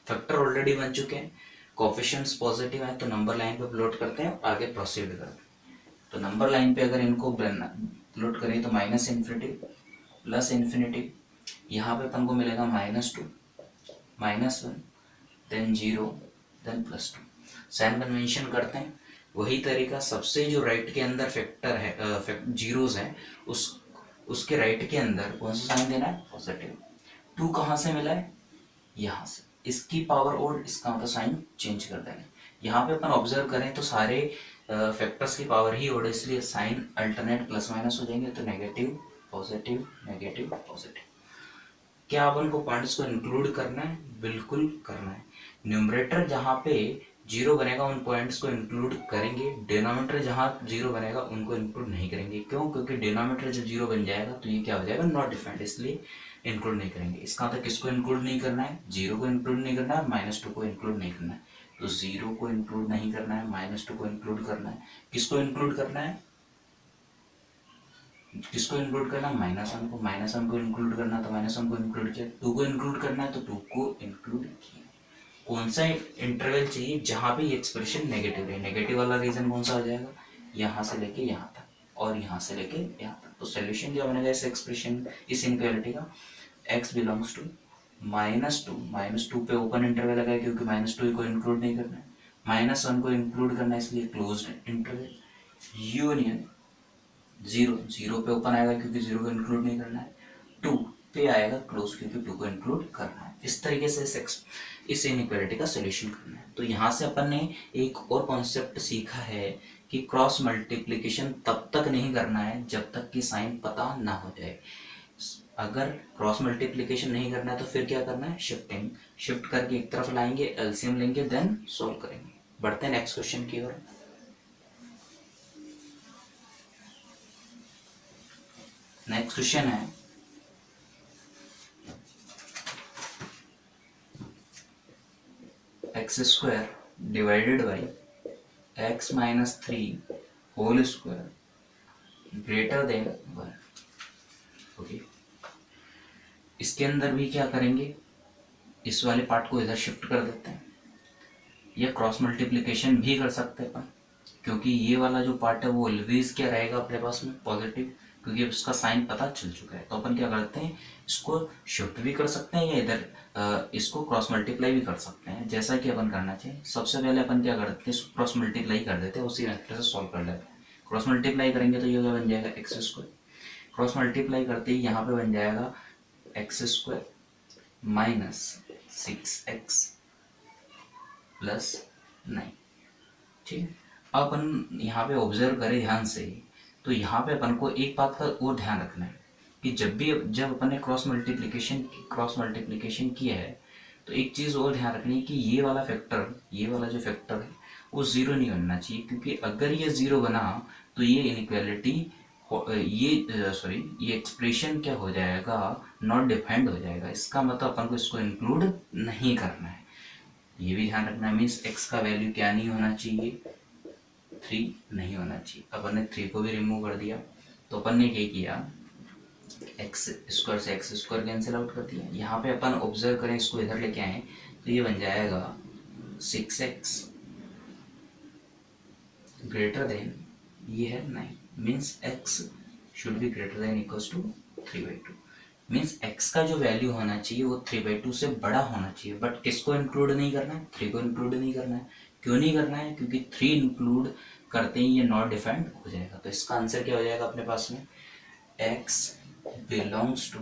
Factor already बन चुके हैं, कोफिशिएंट्स पॉजिटिव है तो नंबर लाइन पे प्लॉट करते हैं, आगे प्रोसीड करते हैं। तो नंबर लाइन पे अगर इनको प्लॉट करें तो -∞ +∞, यहाँ पे अपन को मिलेगा -2 -1 देन 0 देन +2। साइन कन्वेंशन करते हैं, वही तरीका, सबसे जो राइट के अंदर फैक्टर है जीरोस हैं उसके राइट के अंदर कौन सा साइन देना है, पॉजिटिव। 2 कहाँ से मिला है, यहाँ से, इसकी पावर और इसका मतलब साइन चेंज कर देना। यहाँ पे अपन ऑब्जर्व करें तो सारे फैक्टर्स की पावर ही और, इसलिए साइन अल्टरनेट +- हो जाएंगे, तो नेगेटिव पॉजिटिव नेगेटिव पॉजिटिव। क्या अपन को पॉइंट्स को इंक्लूड करना है, बिल्कुल करना है। न्यूमरेटर जहाँ पे 0 बनेगा उन पॉइंट्स को इंक्लूड करेंगे, डिनोमिनेटर जहाँ 0 बनेगा उनको इंक्लूड नहीं करेंगे। क्यों, क्योंकि डिनोमिनेटर जब 0 बन जाएगा तो ये क्या हो जाएगा, नॉट डिफाइंड, इसलिए इंक्लूड नहीं करेंगे। इसका मतलब किसको इंक्लूड नहीं करना है, 0 को इंक्लूड नहीं करना है, -2 को इंक्लूड नहीं करना है। तो 0 को इंक्लूड नहीं करना है, -2 को इंक्लूड करना है, किसको इंक्लूड करना है, किसको इंक्लूड करना है, -1 को, -1 को इंक्लूड करना है तो -1 को इंक्लूड किया, 2 को इंक्लूड करना है तो 2 को इंक्लूड किया। कौन सा इंटरवल चाहिए जहाँ पे ये एक्सप्रेशन नेगेटिव है, नेगेटिव वाला रीजन कौन सा हो जाएगा, यहाँ से लेके यहाँ तक और यहाँ से लेके यहाँ तक। तो सोल्यूशन क्या बनेगा इस एक्सप्रेशन, इस इनइक्वालिटी का, x बिलोंग्स टू -2 पे ओपन इंटरवल लगा है क्योंकि -2 को इंक्लूड नहीं करना है, -1 को इंक्लूड करना है इसलिए क्लोज्ड इंटरवल, यूनियन 0 पे ओपन आएगा क्योंकि 0 को इंक्लूड नहीं करना है, 2 पे आएगा क्लोज क्योंकि 2 को इंक्लूड करना है। इस तरीके से इस इनइक्वालिटी का सोल्यूशन करना है। तो यहाँ से अपन ने एक और कॉन्सेप्ट सीखा है कि क्रॉस मल्टीप्लिकेशन तब तक नहीं करना है जब तक कि साइन पता ना हो जाए। अगर क्रॉस मल्टीप्लिकेशन नहीं करना है तो फिर क्या करना है, शिफ्टिंग, शिफ्ट करके एक तरफ लाएंगे, एलसीएम लेंगे, देन सोल्व करेंगे। बढ़ते हैं नेक्स्ट क्वेश्चन की ओर। नेक्स्ट क्वेश्चन है x square divided by x minus 3 whole square greater than 1। Okay, इसके अंदर भी क्या करेंगे, इस वाले पार्ट को इधर शिफ्ट कर देते हैं, या क्रॉस मल्टीप्लिकेशन भी कर सकते हैं अपन, क्योंकि ये वाला जो पार्ट है वो ऑलवेज क्या रहेगा अपने पास में, पॉजिटिव, क्योंकि उसका साइन पता चल चुका है। तो अपन क्या करते हैं, इसको शिफ्ट भी कर सकते हैं या इधर इसको क्रॉस मल्टीप्लाई भी कर सकते हैं, जैसा कि अपन करना चाहिए। सबसे पहले अपन क्या करते हैं, इसको क्रॉस मल्टीप्लाई कर देते हैं, उसी मेथड से सॉल्व कर लेते हैं। क्रॉस मल्टीप्लाई करेंगे तो ये बन जाएगा एक्स स्क्वायर, क्रॉस मल्टीप्लाई करते ही यहाँ पे बन जाएगा x square minus 6x plus 9। ठीक है, अब अपन यहाँ पे ऑब्जर्व करें ध्यान से, तो यहाँ पे अपन को एक बात का और ध्यान रखना है कि जब अपन ने क्रॉस मल्टीप्लिकेशन किया है, तो एक चीज़ और ध्यान रखनी है कि ये वाला जो फैक्टर है वो ज़ीरो नहीं बनना चाहिए, क्योंकि अगर ये ज़ीरो बना तो ये इनइक्वालिटी ये एक्सप्रेशन क्या हो जाएगा, नॉट डिफाइंड हो जाएगा। इसका मतलब अपन को इसको इंक्लूड नहीं करना है, ये भी ध्यान रखना है। मीन्स एक्स का वैल्यू क्या नहीं होना चाहिए, 3 नहीं होना चाहिए। अपन ने 3 को भी रिमूव कर दिया, तो अपन ने क्या किया, एक्स स्क्वायर से एक्स स्क्वायर कैंसिल आउट कर दिया। यहाँ पे अपन ऑब्जर्व करें, इसको इधर लेके आए तो ये बन जाएगा 6x ग्रेटर देन, ये है 9, means x should be greater than equals to 3/2। Means x का जो वैल्यू होना चाहिए वो 3/2 से बड़ा होना चाहिए, बट किसको इंक्लूड नहीं करना है, 3 को इंक्लूड नहीं करना है। क्यों नहीं करना है, क्योंकि 3 इंक्लूड करते ही ये नॉट डिफाइंड हो जाएगा। तो इसका आंसर क्या हो जाएगा अपने पास में, x belongs to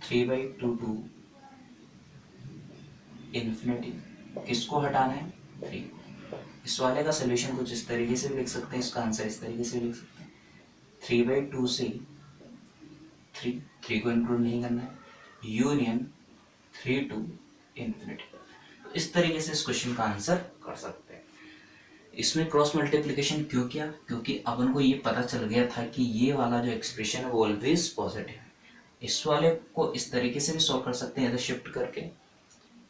3/2 to infinity. किसको हटाना है, 3। इस वाले का सोल्यूशन कुछ इस तरीके से भी लिख सकते हैं, इसका आंसर इस तरीके से भी लिख सकते हैं, 3/2 से 3 को इंक्लूड नहीं करना है, यूनियन 3 टू इन्फिनिटी। तो इस तरीके से इस क्वेश्चन का आंसर कर सकते हैं। इसमें क्रॉस मल्टीप्लिकेशन क्यों किया, क्योंकि अपन को ये पता चल गया था कि ये वाला जो एक्सप्रेशन है वो ऑलवेज पॉजिटिव है। इस वाले को इस तरीके से भी सॉल्व कर सकते हैं, इधर शिफ्ट करके,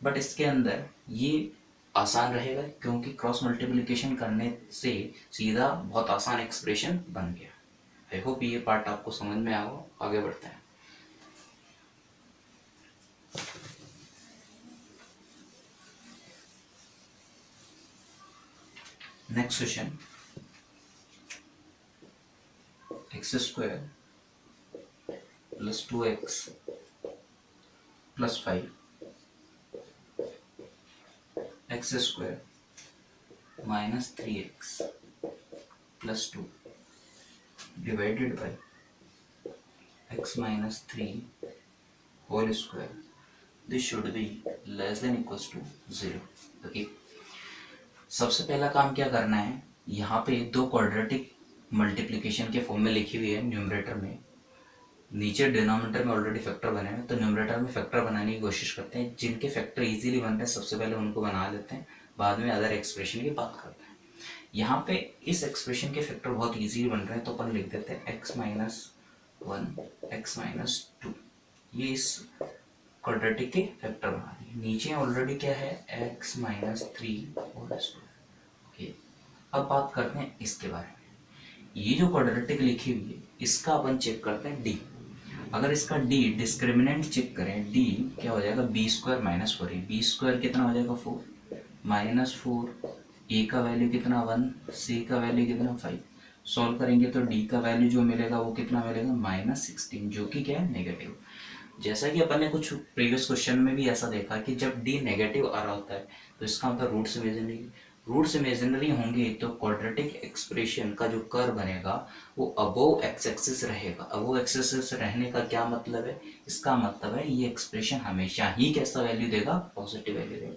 बट इसके अंदर ये आसान रहेगा, क्योंकि क्रॉस मल्टीप्लिकेशन करने से सीधा बहुत आसान एक्सप्रेशन बन गया। आई होप ये पार्ट आपको समझ में आया हो। आगे बढ़ते हैं। Next question, x square plus 2x plus 5 x square minus 3x plus 2 divided by x minus 3 whole square, this should be less than equals to 0। Okay, सबसे पहला काम क्या करना है, यहाँ पे दो क्वाड्रेटिक मल्टीप्लिकेशन के फॉर्म में लिखी हुई है न्यूमरेटर में, नीचे डिनोमिनेटर में ऑलरेडी फैक्टर बने हैं, तो न्यूमरेटर में फैक्टर बनाने की कोशिश करते हैं। जिनके फैक्टर इजीली बन रहे हैं सबसे पहले उनको बना लेते हैं, बाद में अदर एक्सप्रेशन की बात करते हैं। यहाँ पे इस एक्सप्रेशन के फैक्टर बहुत इजीली बन रहे हैं, तो अपन लिख देते हैं x माइनस 1 x माइनस 2, ये इस क्वाड्रेटिक के फैक्टर बना रहे हैं। नीचे ऑलरेडी क्या है, x minus 3 whole square. Okay, अब बात करते हैं इसके बारे में। ये जो क्वाड्रेटिक लिखी हुई है इसका अपन चेक करते हैं d। अगर इसका d डिस्क्रिमिनेंट चेक करें, d क्या हो जाएगा, b square minus 4, b square कितना हो जाएगा 4 माइनस 4, a का वैल्यू कितना 1, c का वैल्यू कितना 5। सॉल्व करेंगे तो d का वैल्यू जो मिलेगा वो कितना मिलेगा, -16, जो कि क्या है, नेगेटिव। जैसा कि अपन ने कुछ प्रीवियस क्वेश्चन में भी ऐसा देखा कि जब d नेगेटिव आ रहा होता है तो इसका मतलब रूट्स इमेजिनरी होंगे, तो क्वाड्रेटिक एक्सप्रेशन का जो कर्व बनेगा वो अबोव एक्स एक्सिस रहेगा। अबोव एक्सिस रहने का क्या मतलब है, इसका मतलब है ये एक्सप्रेशन हमेशा ही कैसा वैल्यू देगा, पॉजिटिव वैल्यू देगा।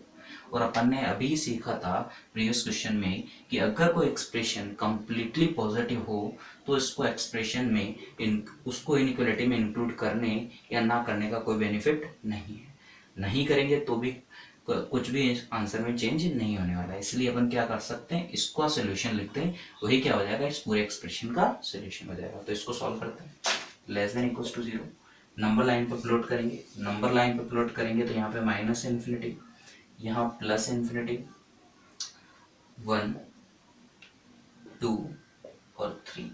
और अपन ने अभी सीखा था प्रीवियस क्वेश्चन में कि अगर कोई एक्सप्रेशन कंप्लीटली पॉजिटिव हो तो इसको एक्सप्रेशन में उसको इनइक्वालिटी में इंक्लूड करने या ना करने का कोई बेनिफिट नहीं है। नहीं करेंगे तो भी कुछ भी आंसर में चेंज नहीं होने वाला है। इसलिए अपन क्या कर सकते हैं, इसका सोल्यूशन लिखते हैं, वही क्या हो जाएगा, इस पूरे एक्सप्रेशन का सोल्यूशन हो जाएगा। तो इसको सॉल्व करते हैं, less than equals to 0, number line पर प्लॉट करेंगे। नंबर लाइन पर प्लॉट करेंगे तो यहाँ पे माइनस इन्फिनिटी, यहाँ प्लस इन्फिनिटी 1 2 और 3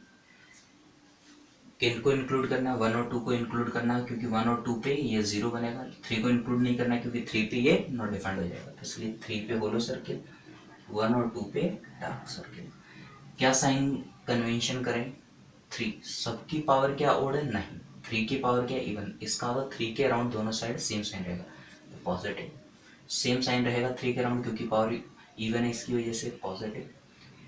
किनको इंक्लूड करना है, 1 और 2 को इंक्लूड करना है क्योंकि 1 और 2 पे ये 0 बनेगा। 3 को इंक्लूड नहीं करना है क्योंकि 3 पे ये नॉट डिफाइंड हो जाएगा, तो इसलिए 3 पे होलो सर्किल, 1 और 2 पे डार्क सर्किल। क्या साइन कन्वेंशन करें, 3 सबकी पावर क्या ओड है, नहीं 3 की पावर क्या इवन, इसका मतलब 3 के अराउंड दोनों साइड सेम साइन रहेगा, तो पॉजिटिव सेम साइन रहेगा 3 के अराउंड क्योंकि पावर इवन है इसकी वजह से पॉजिटिव,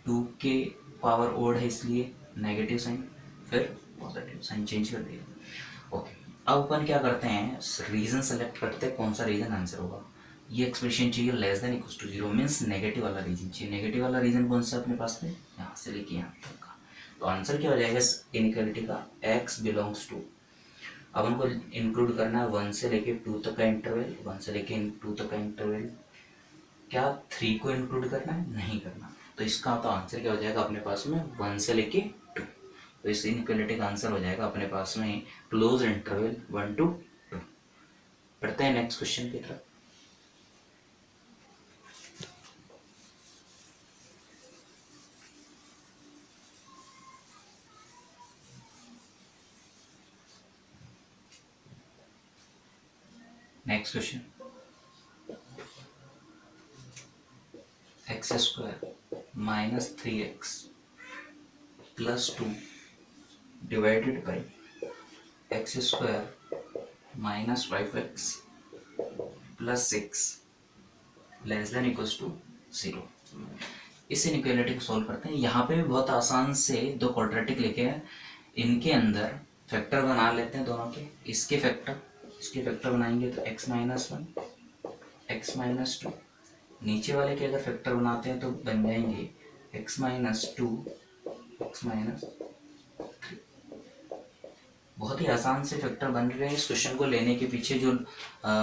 2 के पावर ओड है इसलिए नेगेटिव साइन, फिर पॉजिटिव साइन चेंज कर दिया। ओके, अब अपन क्या करते हैं, रीजन सेलेक्ट करते हैं, कौन सा रीजन आंसर होगा। ये एक्सप्रेशन चाहिए less than equal to 0 means negative वाला रीजन चाहिए। नेगेटिव वाला रीजन कौन सा अपने पास में, यहाँ से लेके यहाँ तक का, तो आंसर क्या हो जाएगा इनइक्वालिटी का, x बिलोंग्स टू, अब हमको इंक्लूड करना है 1 से लेके 2 तक का इंटरवल, 1 से लेके 2 तक का इंटरवल, क्या 3 को इंक्लूड करना है, नहीं करना, तो इसका तो आंसर क्या हो जाएगा अपने पास में 1 से लेके 2, तो इस इनइक्वालिटी का आंसर हो जाएगा अपने पास में क्लोज इंटरवल 1 to 2। पढ़ते हैं नेक्स्ट क्वेश्चन की तरफ। Next question, x square minus 3x plus 2 divided by x square minus 5x plus 6 less than equals to 0। इस इनइक्वालिटी को सॉल्व करते हैं। यहाँ पे भी बहुत आसान से दो क्वाड्रेटिक लिखे हैं, इनके अंदर फैक्टर बना लेते हैं दोनों के, इसके फैक्टर बनाएंगे तो x माइनस 1 x माइनस 2, नीचे वाले के अगर फैक्टर बनाते हैं तो बन जाएंगे x माइनस 2 x माइनस 3। बहुत ही आसान से फैक्टर बन रहे हैं। इस क्वेश्चन को लेने के पीछे जो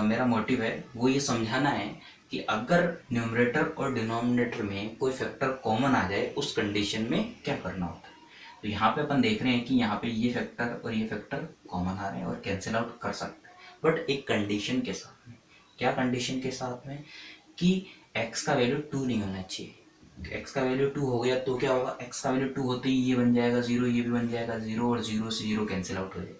मेरा मोटिव है वो ये समझाना है कि अगर न्यूमरेटर और डिनोमिनेटर में कोई फैक्टर कॉमन आ जाए उस कंडीशन में क्या करना होता है। तो यहाँ पे अपन देख रहे हैं कि यहाँ पे ये फैक्टर और ये फैक्टर कॉमन आ रहे हैं और कैंसिल आउट कर सकते हैं, बट एक कंडीशन के साथ में। क्या कंडीशन के साथ में, कि x का वैल्यू 2 नहीं होना चाहिए। x का वैल्यू 2 हो गया तो क्या होगा, x का वैल्यू 2 होते ही ये बन जाएगा 0, ये भी बन जाएगा 0 और 0 से 0 कैंसिल आउट हो जाएगा।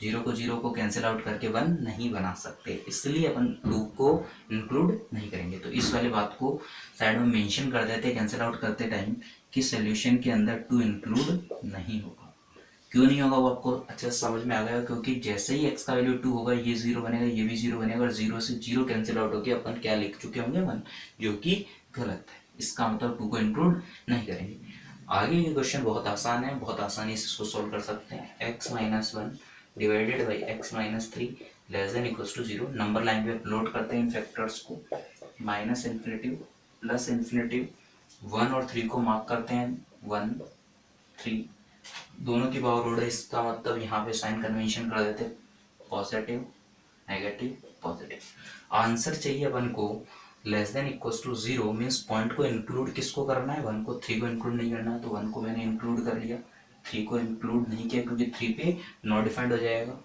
0 को कैंसिल आउट करके 1 नहीं बना सकते, इसलिए अपन 2 को इंक्लूड नहीं करेंगे। तो इस वाली बात को साइड में मेंशन कर देते कैंसिल आउट करते टाइम कि सोल्यूशन के अंदर 2 इंक्लूड नहीं होगा। क्यों नहीं होगा वो आपको अच्छे से समझ में आ गया, क्योंकि जैसे ही x का वैल्यू 2 होगा ये 0 बनेगा, ये भी 0 बनेगा और 0 से 0 कैंसिल आउट होकर अपन क्या लिख चुके होंगे 1, जो कि गलत है। इसका मतलब 2 को इंक्लूड नहीं करेंगे। आगे के क्वेश्चन बहुत आसान है, बहुत आसानी से इसको सोल्व कर सकते हैं। x minus 1 divided by x minus 3 less than equals to 0। Number line पे प्लॉट करते हैं इन फैक्टर्स को, माइनस इन्फिनिटिव प्लस इन्फिनिटिव, 1 और 3 को मार्क करते हैं 1 3, दोनों की पावर ऑर्डर, इसका मतलब यहाँ पे साइन कन्वेंशन कर देते पॉजिटिव नेगेटिव पॉजिटिव। आंसर चाहिए अपन को less than equals to 0 means point को इंक्लूड किसको करना है, 1 को, 3 को इंक्लूड नहीं करना है, तो 1 को मैंने इंक्लूड कर लिया, 3 को इंक्लूड नहीं किया क्योंकि 3 पे नॉट डिफाइंड हो जाएगा।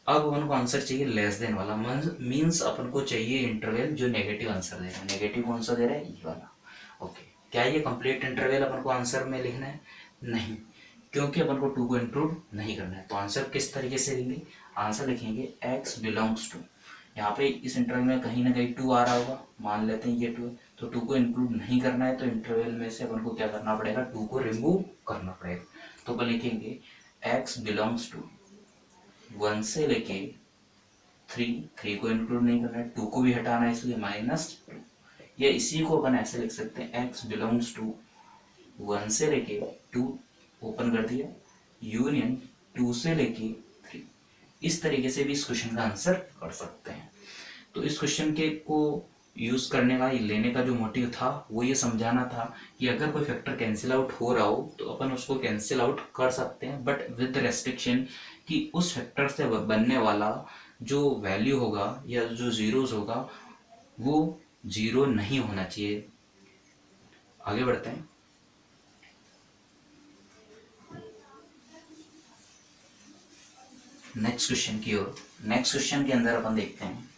अब अपन को आंसर चाहिए लेस देन वाला, मीन्स अपन को चाहिए इंटरवल जो नेगेटिव आंसर दे रहा है। नेगेटिव कौन सा दे रहा है, ये वाला। ओके, क्या ये कंप्लीट इंटरवल अपन को आंसर में लिखना है, नहीं, क्योंकि अपन को 2 को इंक्लूड नहीं करना है। तो आंसर किस तरीके से लिखेंगे, आंसर लिखेंगे x बिलोंग्स टू, यहाँ पे इस इंटरवल में कहीं ना कहीं 2 आ रहा होगा, मान लेते हैं ये 2 है, तो 2 को इंक्लूड नहीं करना है, तो इंटरवल में से अपन को क्या करना पड़ेगा, 2 को रिमूव करना पड़ेगा। तो अपन लिखेंगे x बिलोंग्स टू 1 से लेके 3 को इंक्लूड नहीं करना है, 2 को भी हटाना है इसलिए -2, या इसी को अपन ऐसे लिख सकते हैं x बिलोंग्स टू 1 से लेके 2 ओपन कर दिया यूनियन 2 से लेके 3। इस तरीके से भी इस क्वेश्चन का आंसर कर सकते हैं। तो इस क्वेश्चन के को यूज करने का, लेने का जो मोटिव था वो ये समझाना था कि अगर कोई फैक्टर कैंसिल आउट हो रहा हो तो अपन उसको कैंसिल आउट कर सकते हैं, बट विद रेस्ट्रिक्शन कि उस फैक्टर से बनने वाला जो वैल्यू होगा या जो जीरोस होगा वो 0 नहीं होना चाहिए। आगे बढ़ते हैं। नेक्स्ट क्वेश्चन की ओर। नेक्स्ट क्वेश्चन के अंदर अपन देखते हैं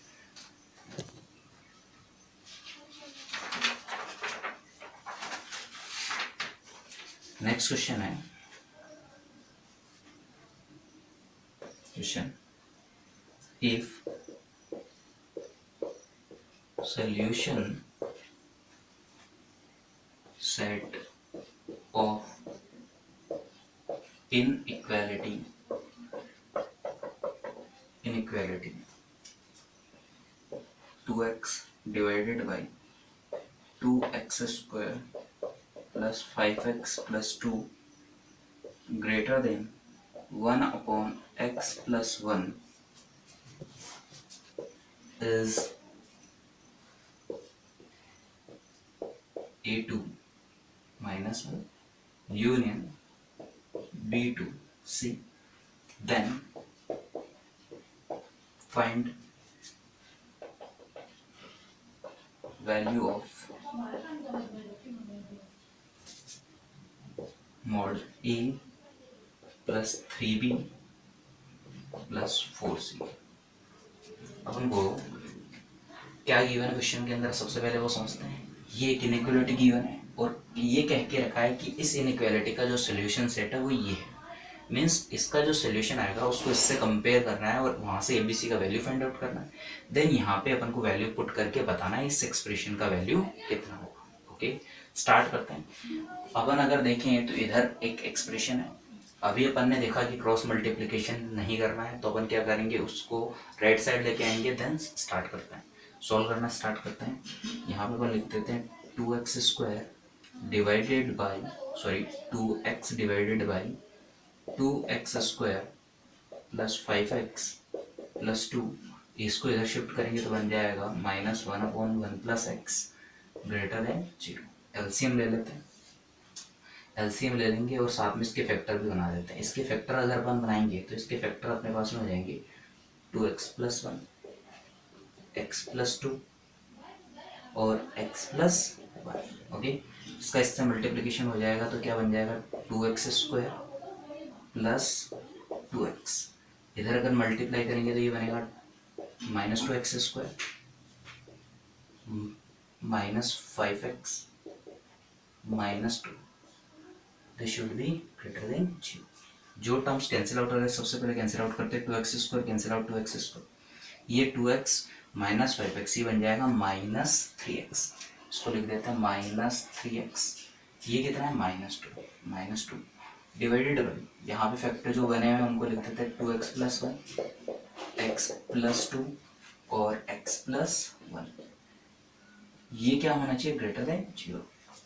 नेक्स्ट क्वेश्चन है question if solution set of inequality 2x divided by 2x square plus 5x plus 2 greater than 1 upon x plus 1 is A2 minus 1 union B2 C. Then find value of mod A plus 3B plus 4C. अपन को क्या given है question के अंदर, सबसे पहले वो समझते हैं। ये एक इनइक्वालिटी गिवन है और ये कह के रखा है कि इस इनइक्वालिटी का जो सोल्यूशन सेट है वो ये है। मीन्स इसका जो सोल्यूशन आएगा उसको इससे कंपेयर करना है और वहाँ से एबीसी का वैल्यू फाइंड आउट करना है। देन यहाँ पे अपन को वैल्यू पुट करके बताना है इस एक्सप्रेशन का वैल्यू कितना होगा। ओके, स्टार्ट करते हैं। अपन अगर देखें तो इधर एक एक्सप्रेशन है। अभी अपन ने देखा कि क्रॉस मल्टीप्लिकेशन नहीं करना है, तो अपन क्या करेंगे, उसको राइट साइड लेके आएंगे। देन स्टार्ट करते हैं, सॉल्व करना स्टार्ट करते हैं। यहाँ पे अपन लिख देते हैं 2x square divided by 2x divided by 2x square plus 5x plus 2। इसको इधर शिफ्ट करेंगे तो बन जाएगा -1/1 plus x greater than 0। LCM ले लेते हैं, एलसीएम ले लेंगे और साथ में इसके फैक्टर भी बना देते हैं। इसके फैक्टर अगर अपन बनाएंगे तो इसके फैक्टर अपने पास में हो जाएंगे 2x प्लस 1, x प्लस 2 और x प्लस 1। ओके, इसका इससे मल्टीप्लिकेशन हो जाएगा तो क्या बन जाएगा 2x स्क्वायर प्लस 2x। इधर अगर मल्टीप्लाई करेंगे तो ये बनेगा -2x square -5x -2। This should be greater then 0। जो टर्म्स कैंसिल आउट हो रहे हैं सबसे पहले कैंसिल आउट करते हैं। 2x square cancel out 2x square, ये 2x माइनस 5x, ये बन जाएगा -3x। इसको लिख देते हैं -3x। ये कितना है -2 डिवाइडेड बाई, यहाँ पे फैक्टर जो बने हुए हैं उनको लिख देते हैं 2x प्लस 1 x प्लस 2 और x प्लस 1। ये क्या होना चाहिए, ग्रेटर देन 0।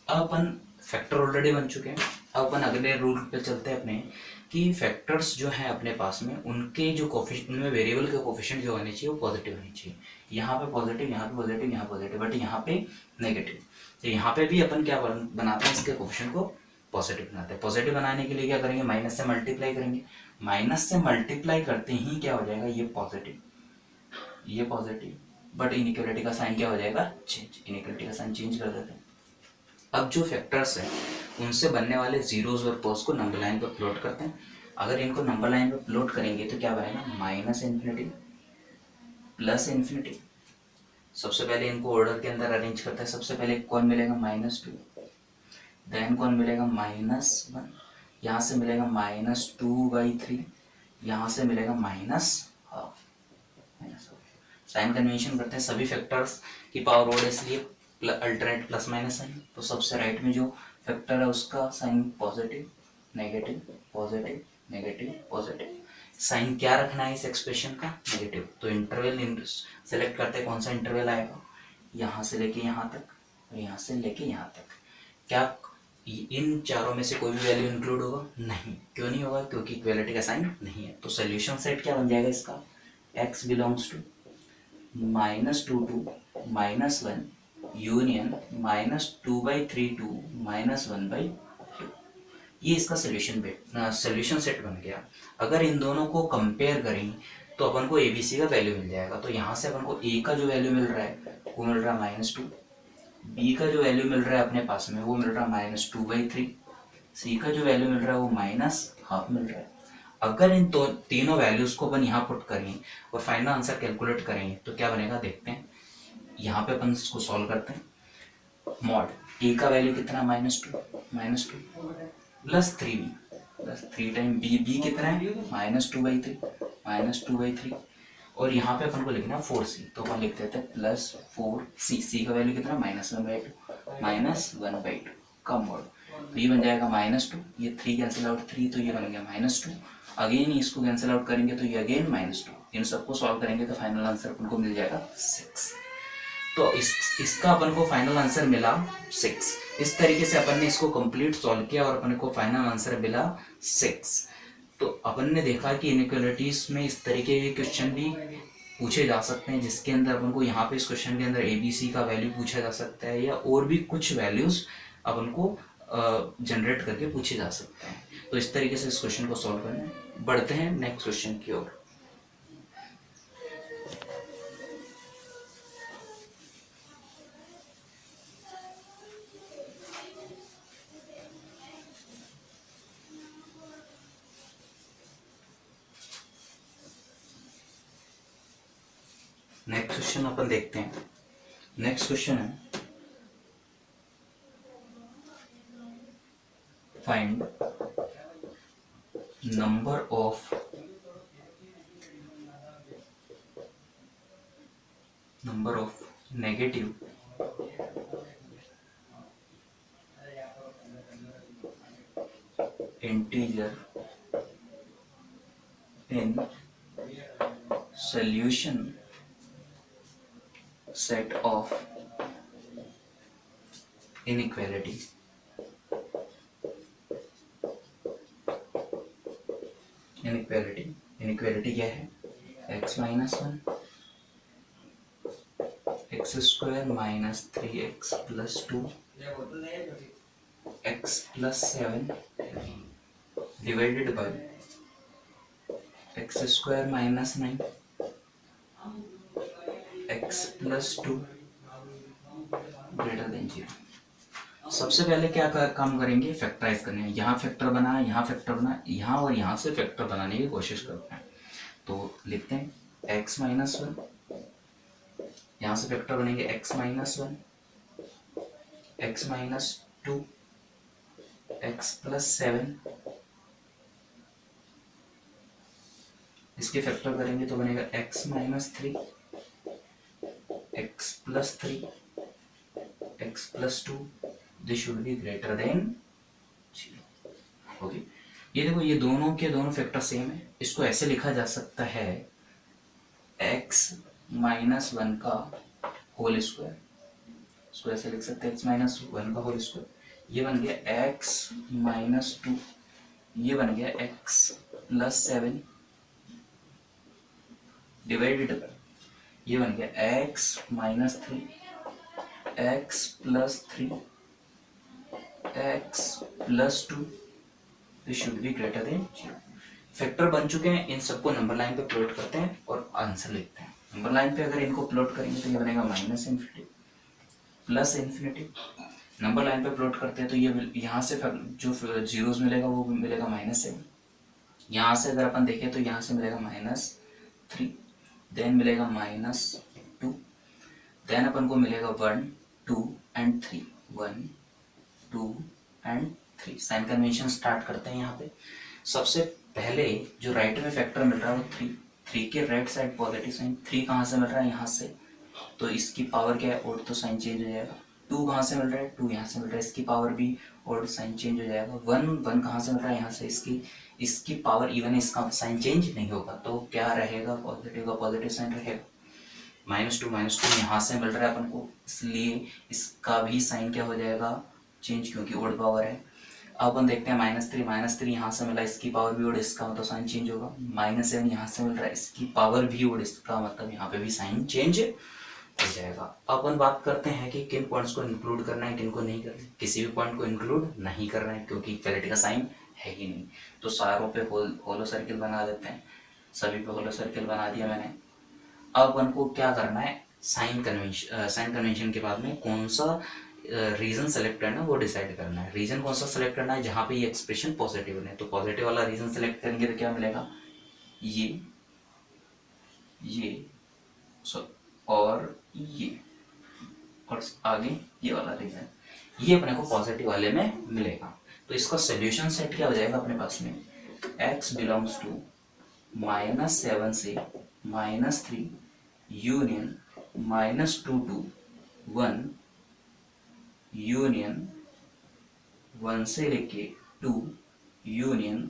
अब अपन फैक्टर ऑलरेडी बन चुके हैं। अब अपन अगले रूल पे चलते हैं अपने कि फैक्टर्स जो हैं अपने पास में उनके जो कोफिशिएंट, उनमें वेरिएबल के कोफिशिएंट जो होने चाहिए वो पॉजिटिव होने चाहिए। यहाँ पे पॉजिटिव, यहाँ पे पॉजिटिव, यहाँ पॉजिटिव, बट यहाँ पे नेगेटिव। तो यहाँ पे भी अपन क्या बनाते हैं, इसके कोफिशिएंट को पॉजिटिव बनाते हैं। पॉजिटिव बनाने के लिए क्या करेंगे, माइनस से मल्टीप्लाई करेंगे। माइनस से मल्टीप्लाई करते ही क्या हो जाएगा, ये पॉजिटिव, बट इनइक्वालिटी का साइन क्या हो जाएगा, चेंज। इनइक्वालिटी का साइन चेंज कर देते हैं। अब जो फैक्टर्स हैं उनसे बनने वाले जीरोस और कोस को नंबर लाइन पर प्लॉट करते हैं। अगर इनको नंबर लाइन पर प्लॉट करेंगे तो क्या बनेगा, -∞ +∞। सबसे पहले इनको ऑर्डर के अंदर अरेंज करते हैं। सबसे पहले कौन मिलेगा, -2, देन कौन मिलेगा, -1, यहाँ से मिलेगा -2/3, यहाँ से मिलेगा -12। साइन कन्वेंशन करते हैं, सभी फैक्टर्स की पावर ऑर्डर, इसलिए अल्टरनेट प्लस माइनस साइन। तो सबसे राइट में जो फैक्टर है उसका sign positive negative positive negative positive. Sign क्या रखना है इस एक्सप्रेशन का, नेगेटिव। तो इंटरवल सेलेक्ट करते हैं, कौन सा इंटरवल आएगा, यहाँ से लेके यहाँ तक और यहाँ से लेके यहाँ तक। क्या इन चारों में से कोई भी वैल्यू इंक्लूड होगा, नहीं। क्यों नहीं होगा, क्योंकि इक्वालिटी का साइन नहीं है। तो सोल्यूशन सेट क्या बन जाएगा इसका, x belongs to -2 to -1 union -2/3 to -1/2। ये इसका सोल्यूशन सेट बन गया। अगर इन दोनों को कंपेयर करें तो अपन को एबीसी का वैल्यू मिल जाएगा। तो यहाँ से अपन को ए का जो वैल्यू मिल रहा है वो मिल रहा है -2, बी का जो वैल्यू मिल रहा है अपने पास में वो मिल रहा है -2/3, सी का जो वैल्यू मिल रहा है वो -12 मिल रहा है। अगर इन तीनों वैल्यूज को अपन यहाँ पुट करें और फाइनल आंसर कैलकुलेट करें तो क्या बनेगा, देखते हैं। यहाँ पे अपन इसको सॉल्व करते हैं। मॉड ए का वैल्यू कितना, -2, plus 3b, plus 3 time B कितना है -2/3, -2/3। और यहाँ पे अपन को लिखना है 4c, तो अपन लिख देते हैं प्लस 4c। सी का वैल्यू कितना -1/2, -1/2 का मोड, तो ये बन जाएगा -2, ये 3 कैंसिल आउट 3, तो ये बन गया -2। अगेन इसको कैंसिल आउट करेंगे तो ये अगेन -2। इन सबको सॉल्व करेंगे तो फाइनल आंसर अपन को मिल जाएगा 6। तो इसका अपन को फाइनल आंसर मिला 6। इस तरीके से अपन ने इसको कंप्लीट सॉल्व किया और अपन को फाइनल आंसर मिला 6। तो अपन ने देखा कि इनइक्वालिटीज में इस तरीके के क्वेश्चन भी पूछे जा सकते हैं, जिसके अंदर अपन को यहाँ पे इस क्वेश्चन के अंदर ABC का वैल्यू पूछा जा सकता है, या और भी कुछ वैल्यूज अपन को जनरेट करके पूछे जा सकते हैं। तो इस तरीके से इस क्वेश्चन को सॉल्व करना है। बढ़ते हैं नेक्स्ट क्वेश्चन की ओर। नेक्स्ट क्वेश्चन अपन देखते हैं। नेक्स्ट क्वेश्चन है find number of negative integer in solution set of inequality। Inequality क्या है? x -1 x² - 3x + 2 x + 7 divided by x² - 9 x + 2 greater than 0। सबसे पहले क्या काम करेंगे? फैक्टराइज करने हैं। यहाँ फैक्टर बना, यहाँ फैक्टर बना, यहाँ और यहाँ से फैक्टर बनाने की कोशिश करते हैं। तो लिखते हैं x - 1, यहाँ से फैक्टर बनेंगे x - 1 x - 2 x + 7, इसके फैक्टर करेंगे तो बनेगा x - 3 x + 3 x + 2, this should be greater then 0। Okay, ये देखो ये दोनों के दोनों फैक्टर सेम है। इसको ऐसे लिखा जा सकता है x - 1 का होल स्क्वायर, इसको ऐसे लिख सकते हैं x - 1 का होल स्क्वायर। ये बन गया x - 2, ये बन गया x + 7 डिवाइडेड, ये बन गया x - 3 x + 3 x + 2, this should be greater then 0। Factor बन चुके हैं, इन सबको नंबर लाइन पे प्लॉट करते हैं और आंसर लिखते हैं। नंबर लाइन पे अगर इनको प्लॉट करेंगे तो ये बनेगा -∞ +∞। नंबर लाइन पे प्लॉट करते हैं तो ये यहाँ से जो जीरोस मिलेगा वो मिलेगा -7। यहाँ से अगर अपन देखें तो यहाँ से मिलेगा -3, देन मिलेगा -2, देन अपन को मिलेगा 1 2 and 3, 1 2 and 3। Sign convention start करते हैं। यहाँ पे सबसे पहले जो राइट में फैक्टर मिल रहा है वो 3 के राइट साइड पॉजिटिव साइन। 3 कहाँ से मिल रहा है? यहाँ से, तो इसकी पावर क्या है? और तो साइन चेंज हो जाएगा। 2 कहाँ से मिल रहा है? 2 यहाँ से मिल रहा है, इसकी पावर भी और साइन चेंज हो जाएगा। 1 कहाँ से मिल रहा है? यहाँ से, इसकी पावर इवन, इसका साइन चेंज नहीं होगा। तो क्या रहेगा? पॉजिटिव का पॉजिटिव साइन रहेगा। -2 यहाँ से मिल रहा है अपन को, इसलिए इसका भी साइन क्या हो जाएगा? चेंज, क्योंकि ओड पावर है। अब अपन देखते हैं -3 यहाँ से मिला, इसकी पावर भी ओड, इसका मतलब साइन चेंज होगा। -7 यहाँ से मिल रहा है, इसकी पावर भी ओड, इसका मतलब यहाँ पे भी साइन चेंज हो जाएगा। अब अपन बात करते हैं कि किन पॉइंट्स को इंक्लूड करना है, किन को नहीं करना है। किसी भी पॉइंट को इंक्लूड नहीं करना है क्योंकि इक्वालिटी का साइन है ही नहीं। तो सारों पे होलो सर्किल बना देते हैं, सभी पे होलो सर्किल बना दिया मैंने। अब अपन को क्या करना है? साइन कन्वेंशन के बाद में कौन सा रीजन सेलेक्ट करना है वो डिसाइड करना है। रीजन कौन सा सेलेक्ट करना है? जहाँ पे ये एक्सप्रेशन पॉजिटिव है, तो पॉजिटिव वाला रीजन सेलेक्ट करेंगे तो क्या मिलेगा? ये और ये, और आगे ये वाला रीजन, ये अपने को पॉजिटिव वाले में मिलेगा। तो इसका सोल्यूशन सेट क्या हो जाएगा अपने पास में, x बिलोंग्स टू -7 से -3 यूनियन -2 टू 1 यूनियन 1 से लेके 2 यूनियन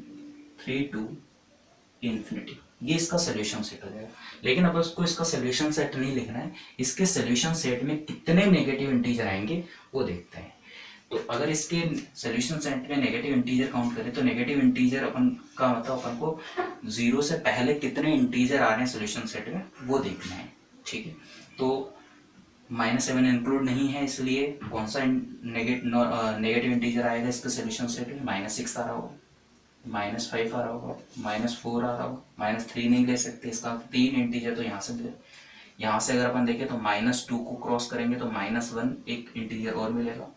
3 टू इन्फिनिटी। ये इसका सोल्यूशन सेट हो जाएगा। लेकिन अब उसको इसका सोल्यूशन सेट नहीं लिखना है, इसके सोल्यूशन सेट में कितने नेगेटिव इंटीजर आएंगे वो देखते हैं। तो अगर इसके सोल्यूशन सेट में नेगेटिव इंटीजर काउंट करें तो नेगेटिव इंटीजर अपन का मतलब अपन को 0 से पहले कितने इंटीजर आ रहे हैं सोल्यूशन सेट में वो देखना है। ठीक है, तो -7 इंक्लूड नहीं है, इसलिए कौन सा नेगेटिव इंटीजर आएगा इसके सोल्यूशन सेट में, -6 आ रहा होगा, -5 आ रहा होगा, -4 आ रहा होगा, -3 नहीं ले सकते, इसका 3 इंटीजर तो यहाँ से मिले। यहाँ से अगर अपन देखें तो -2 को क्रॉस करेंगे तो -1 एक इंटीजर और मिलेगा।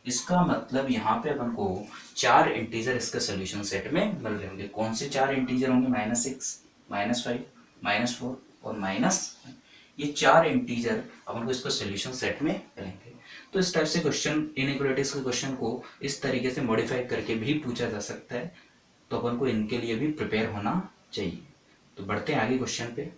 इसका मतलब यहाँ पे अपन को 4 इंटीजर इसके सोल्यूशन सेट में मिल रहे होंगे। कौन से 4 इंटीजर होंगे, -6, -5, -4 और -1। ये 4 इंटीजर अपन को इसको सोल्यूशन सेट में मिलेंगे। तो इस टाइप से क्वेश्चन, इनइक्वालिटीज के क्वेश्चन को इस तरीके से मॉडिफाई करके भी पूछा जा सकता है, तो अपन को इनके लिए भी प्रिपेयर होना चाहिए। तो बढ़ते हैं आगे क्वेश्चन पे।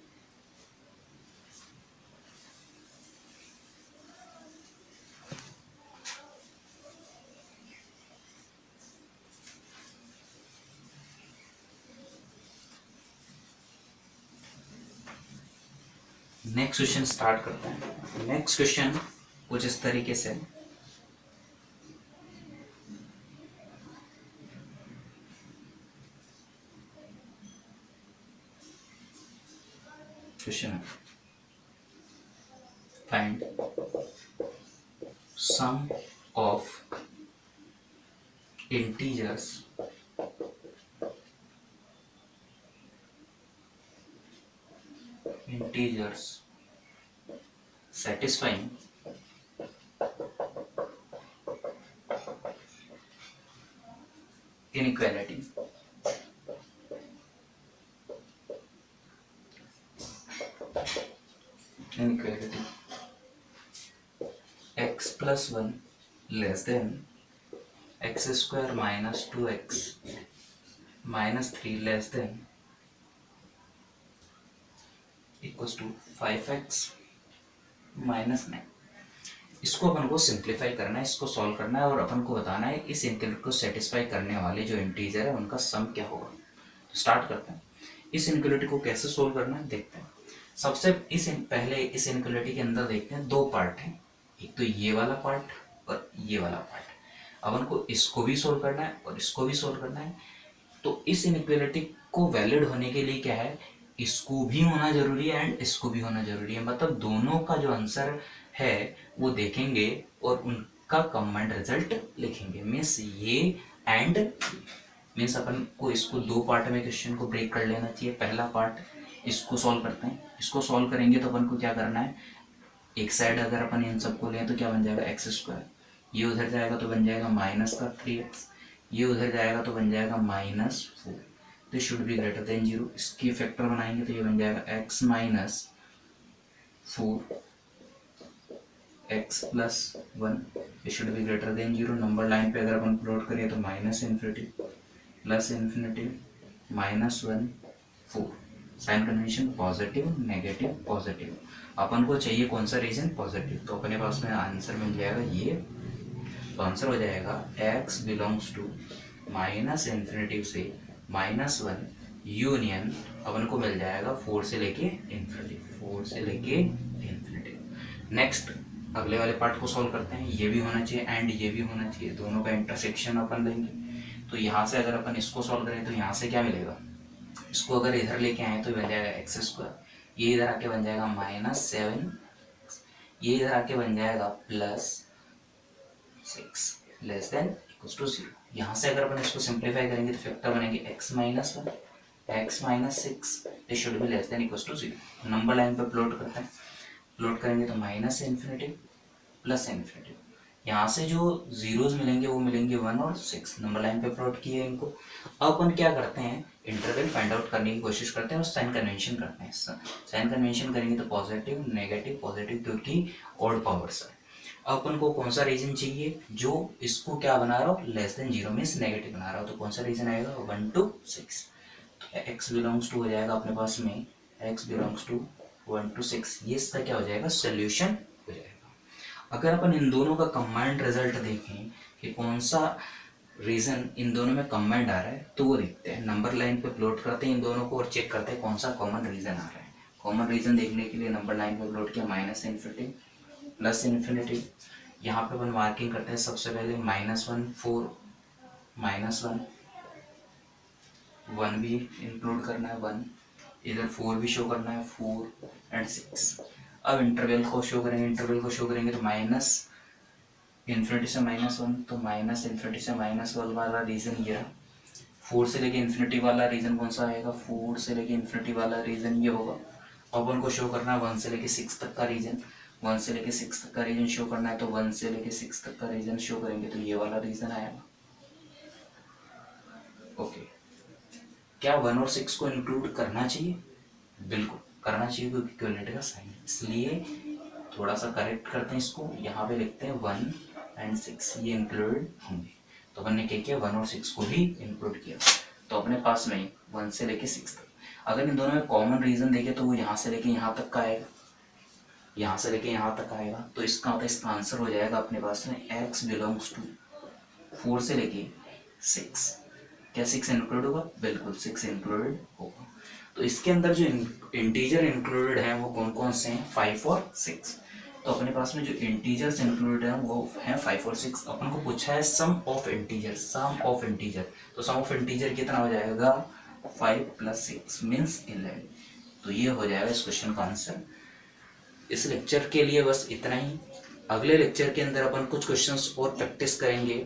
नेक्स्ट क्वेश्चन स्टार्ट करते हैं। नेक्स्ट क्वेश्चन कुछ इस तरीके से, question find sum of integers satisfying inequality x plus 1 less than x square minus 2x minus 3 less than equals to 5x minus 9। इसको अपन को सिंप्लीफाई करना है, इसको सॉल्व करना है और अपन को बताना है इस इनक्लूड को सेटिस्फाई करने वाले जो इंटीजर है उनका सम क्या होगा। तो स्टार्ट करते हैं। इस इनक्लूड को कैसे सोल्व करना है देखते हैं। सबसे पहले इस इनक्लूड के अंदर देखते हैं, 2 पार्ट हैं, एक तो ये वाला पार्ट और ये वाला पार्ट। अपन को इसको भी सोल्व करना है और इसको भी सोल्व करना है। तो इस इनइक्वालिटी को वैलिड होने के लिए क्या है, इसको भी होना जरूरी है एंड इसको भी होना जरूरी है। मतलब दोनों का जो आंसर है वो देखेंगे और उनका कॉम्बाइंड रिजल्ट लिखेंगे। मीन्स ये एंड मीन्स अपन को इसको 2 पार्ट में क्वेश्चन को ब्रेक कर लेना चाहिए। पहला पार्ट इसको सॉल्व करते हैं। इसको सॉल्व करेंगे तो अपन को क्या करना है, एक साइड अगर अपन इन सबको लें तो क्या बन जाएगा x², ये उधर जाएगा तो बन जाएगा -3x, ये उधर जाएगा तो बन जाएगा -4। This should be greater then 0। इसकी फैक्टर बनाएंगे तो ये बन जाएगा x - 4 x + 1, ये should be greater then 0। Number line पे अगर अपन प्लॉट करें तो -∞, +∞, -1, 4। Sign convention positive negative positive. अपन को चाहिए कौन सा रीजन, पॉजिटिव। तो अपने पास में आंसर मिल जाएगा ये। तो आंसर हो जाएगा x बिलोंग्स टू -∞ से -1 यूनियन, अपन को मिल जाएगा 4 से लेके इन्फिनिटी, 4 से लेके इन्फिनिटी। नेक्स्ट अगले वाले पार्ट को सॉल्व करते हैं। ये भी होना चाहिए एंड ये भी होना चाहिए, दोनों का इंटरसेक्शन अपन लेंगे। तो यहाँ से अगर अपन इसको सॉल्व करें तो यहाँ से क्या मिलेगा, इसको अगर इधर लेके आए तो बन जाएगा x², ये इधर आके बन जाएगा -7, ये इधर आके बन जाएगा +6 लेस देन इक्वल्स टू 0। यहाँ से अगर अपन इसको सिंप्लीफाई करेंगे तो फैक्टर बनेंगे x - 1, x - 6, this should be less than equals to 0। Number line पे प्लॉट करते हैं। प्लॉट करेंगे तो -∞, +∞। यहाँ से जो जीरोस मिलेंगे वो मिलेंगे 1 और 6। नंबर लाइन पे प्लॉट किए इनको। अब अपन क्या करते हैं, इंटरवल फाइंड आउट करने की कोशिश करते हैं और साइन कन्वेंशन करते हैं। साइन कन्वेंशन करेंगे तो पॉजिटिव नेगेटिव पॉजिटिव, क्योंकि ऑड पावर्स है। अब अपन को कौन सा रीजन चाहिए जो इसको क्या बना रहा हो, लेस देन 0 मीन्स नेगेटिव बना रहा हो, तो कौन सा रीजन आएगा 1 to 6। x बिलोंग्स टू हो जाएगा अपने पास में x बिलोंग्स टू 1 to 6, ये इसका क्या हो जाएगा सोल्यूशन हो जाएगा। अगर अपन इन दोनों का कंबाइंड रिजल्ट देखें कि कौन सा रीजन इन दोनों में कंबाइंड आ रहा है, तो वो देखते हैं, नंबर लाइन पे प्लॉट करते हैं इन दोनों को और चेक करते हैं कौन सा कॉमन रीजन आ रहा है। कॉमन रीजन देखने के लिए नंबर लाइन पे प्लॉट किया -∞ +∞। यहाँ पे अपन मार्किंग करते हैं सबसे पहले -1 4 -1 1 भी इंक्लूड करना है 1, इधर 4 भी शो करना है 4 एंड 6। अब इंटरवल को शो करेंगे, इंटरवल को शो करेंगे तो -∞ से -1, तो -∞ से -1 वाला रीजन ये रहा। 4 से लेके इन्फिनिटी वाला रीजन कौन सा आएगा, 4 से लेके इन्फिनिटी वाला रीजन ये होगा। अपन को शो करना है 1 से लेके 6 तक का रीजन, 1 से लेके 6 तक का रीजन शो करना है, तो 1 से लेके 6 तक का रीजन शो करेंगे तो ये वाला रीजन आएगा। ओके, क्या 1 और 6 को इंक्लूड करना चाहिए? बिल्कुल करना चाहिए, क्योंकि इक्विवेलेंट का साइन, इसलिए थोड़ा सा करेक्ट करते हैं इसको, यहाँ पे लिखते हैं 1 एंड 6 ये इंक्लूड होंगे। तो अपन ने क्या किया, 1 और 6 को भी इंक्लूड किया, तो अपने पास में 1 से लेके 6 तक। अगर इन दोनों में कॉमन रीजन देखे तो वो यहाँ से लेके यहाँ तक का आएगा, यहाँ से लेके यहाँ तक आएगा, तो इसका मतलब इसका आंसर हो जाएगा अपने पास में x बिलोंग्स टू 4 से लेके 6। क्या 6 इंक्लूड होगा? बिल्कुल 6 इंक्लूडेड होगा। तो इसके अंदर जो इंटीजर इंक्लूडेड है वो कौन कौन से हैं, 5 और 6। तो अपने पास में जो इंटीजर्स इंक्लूडेड हैं वो हैं 5 और 6। अपन को पूछा है sum of integer, sum of integer, तो सम ऑफ इंटीजर कितना हो जाएगा, 5 + 6 मीन्स 11। तो ये हो जाएगा इस क्वेश्चन का आंसर। इस लेक्चर के लिए बस इतना ही। अगले लेक्चर के अंदर अपन कुछ क्वेश्चंस और प्रैक्टिस करेंगे।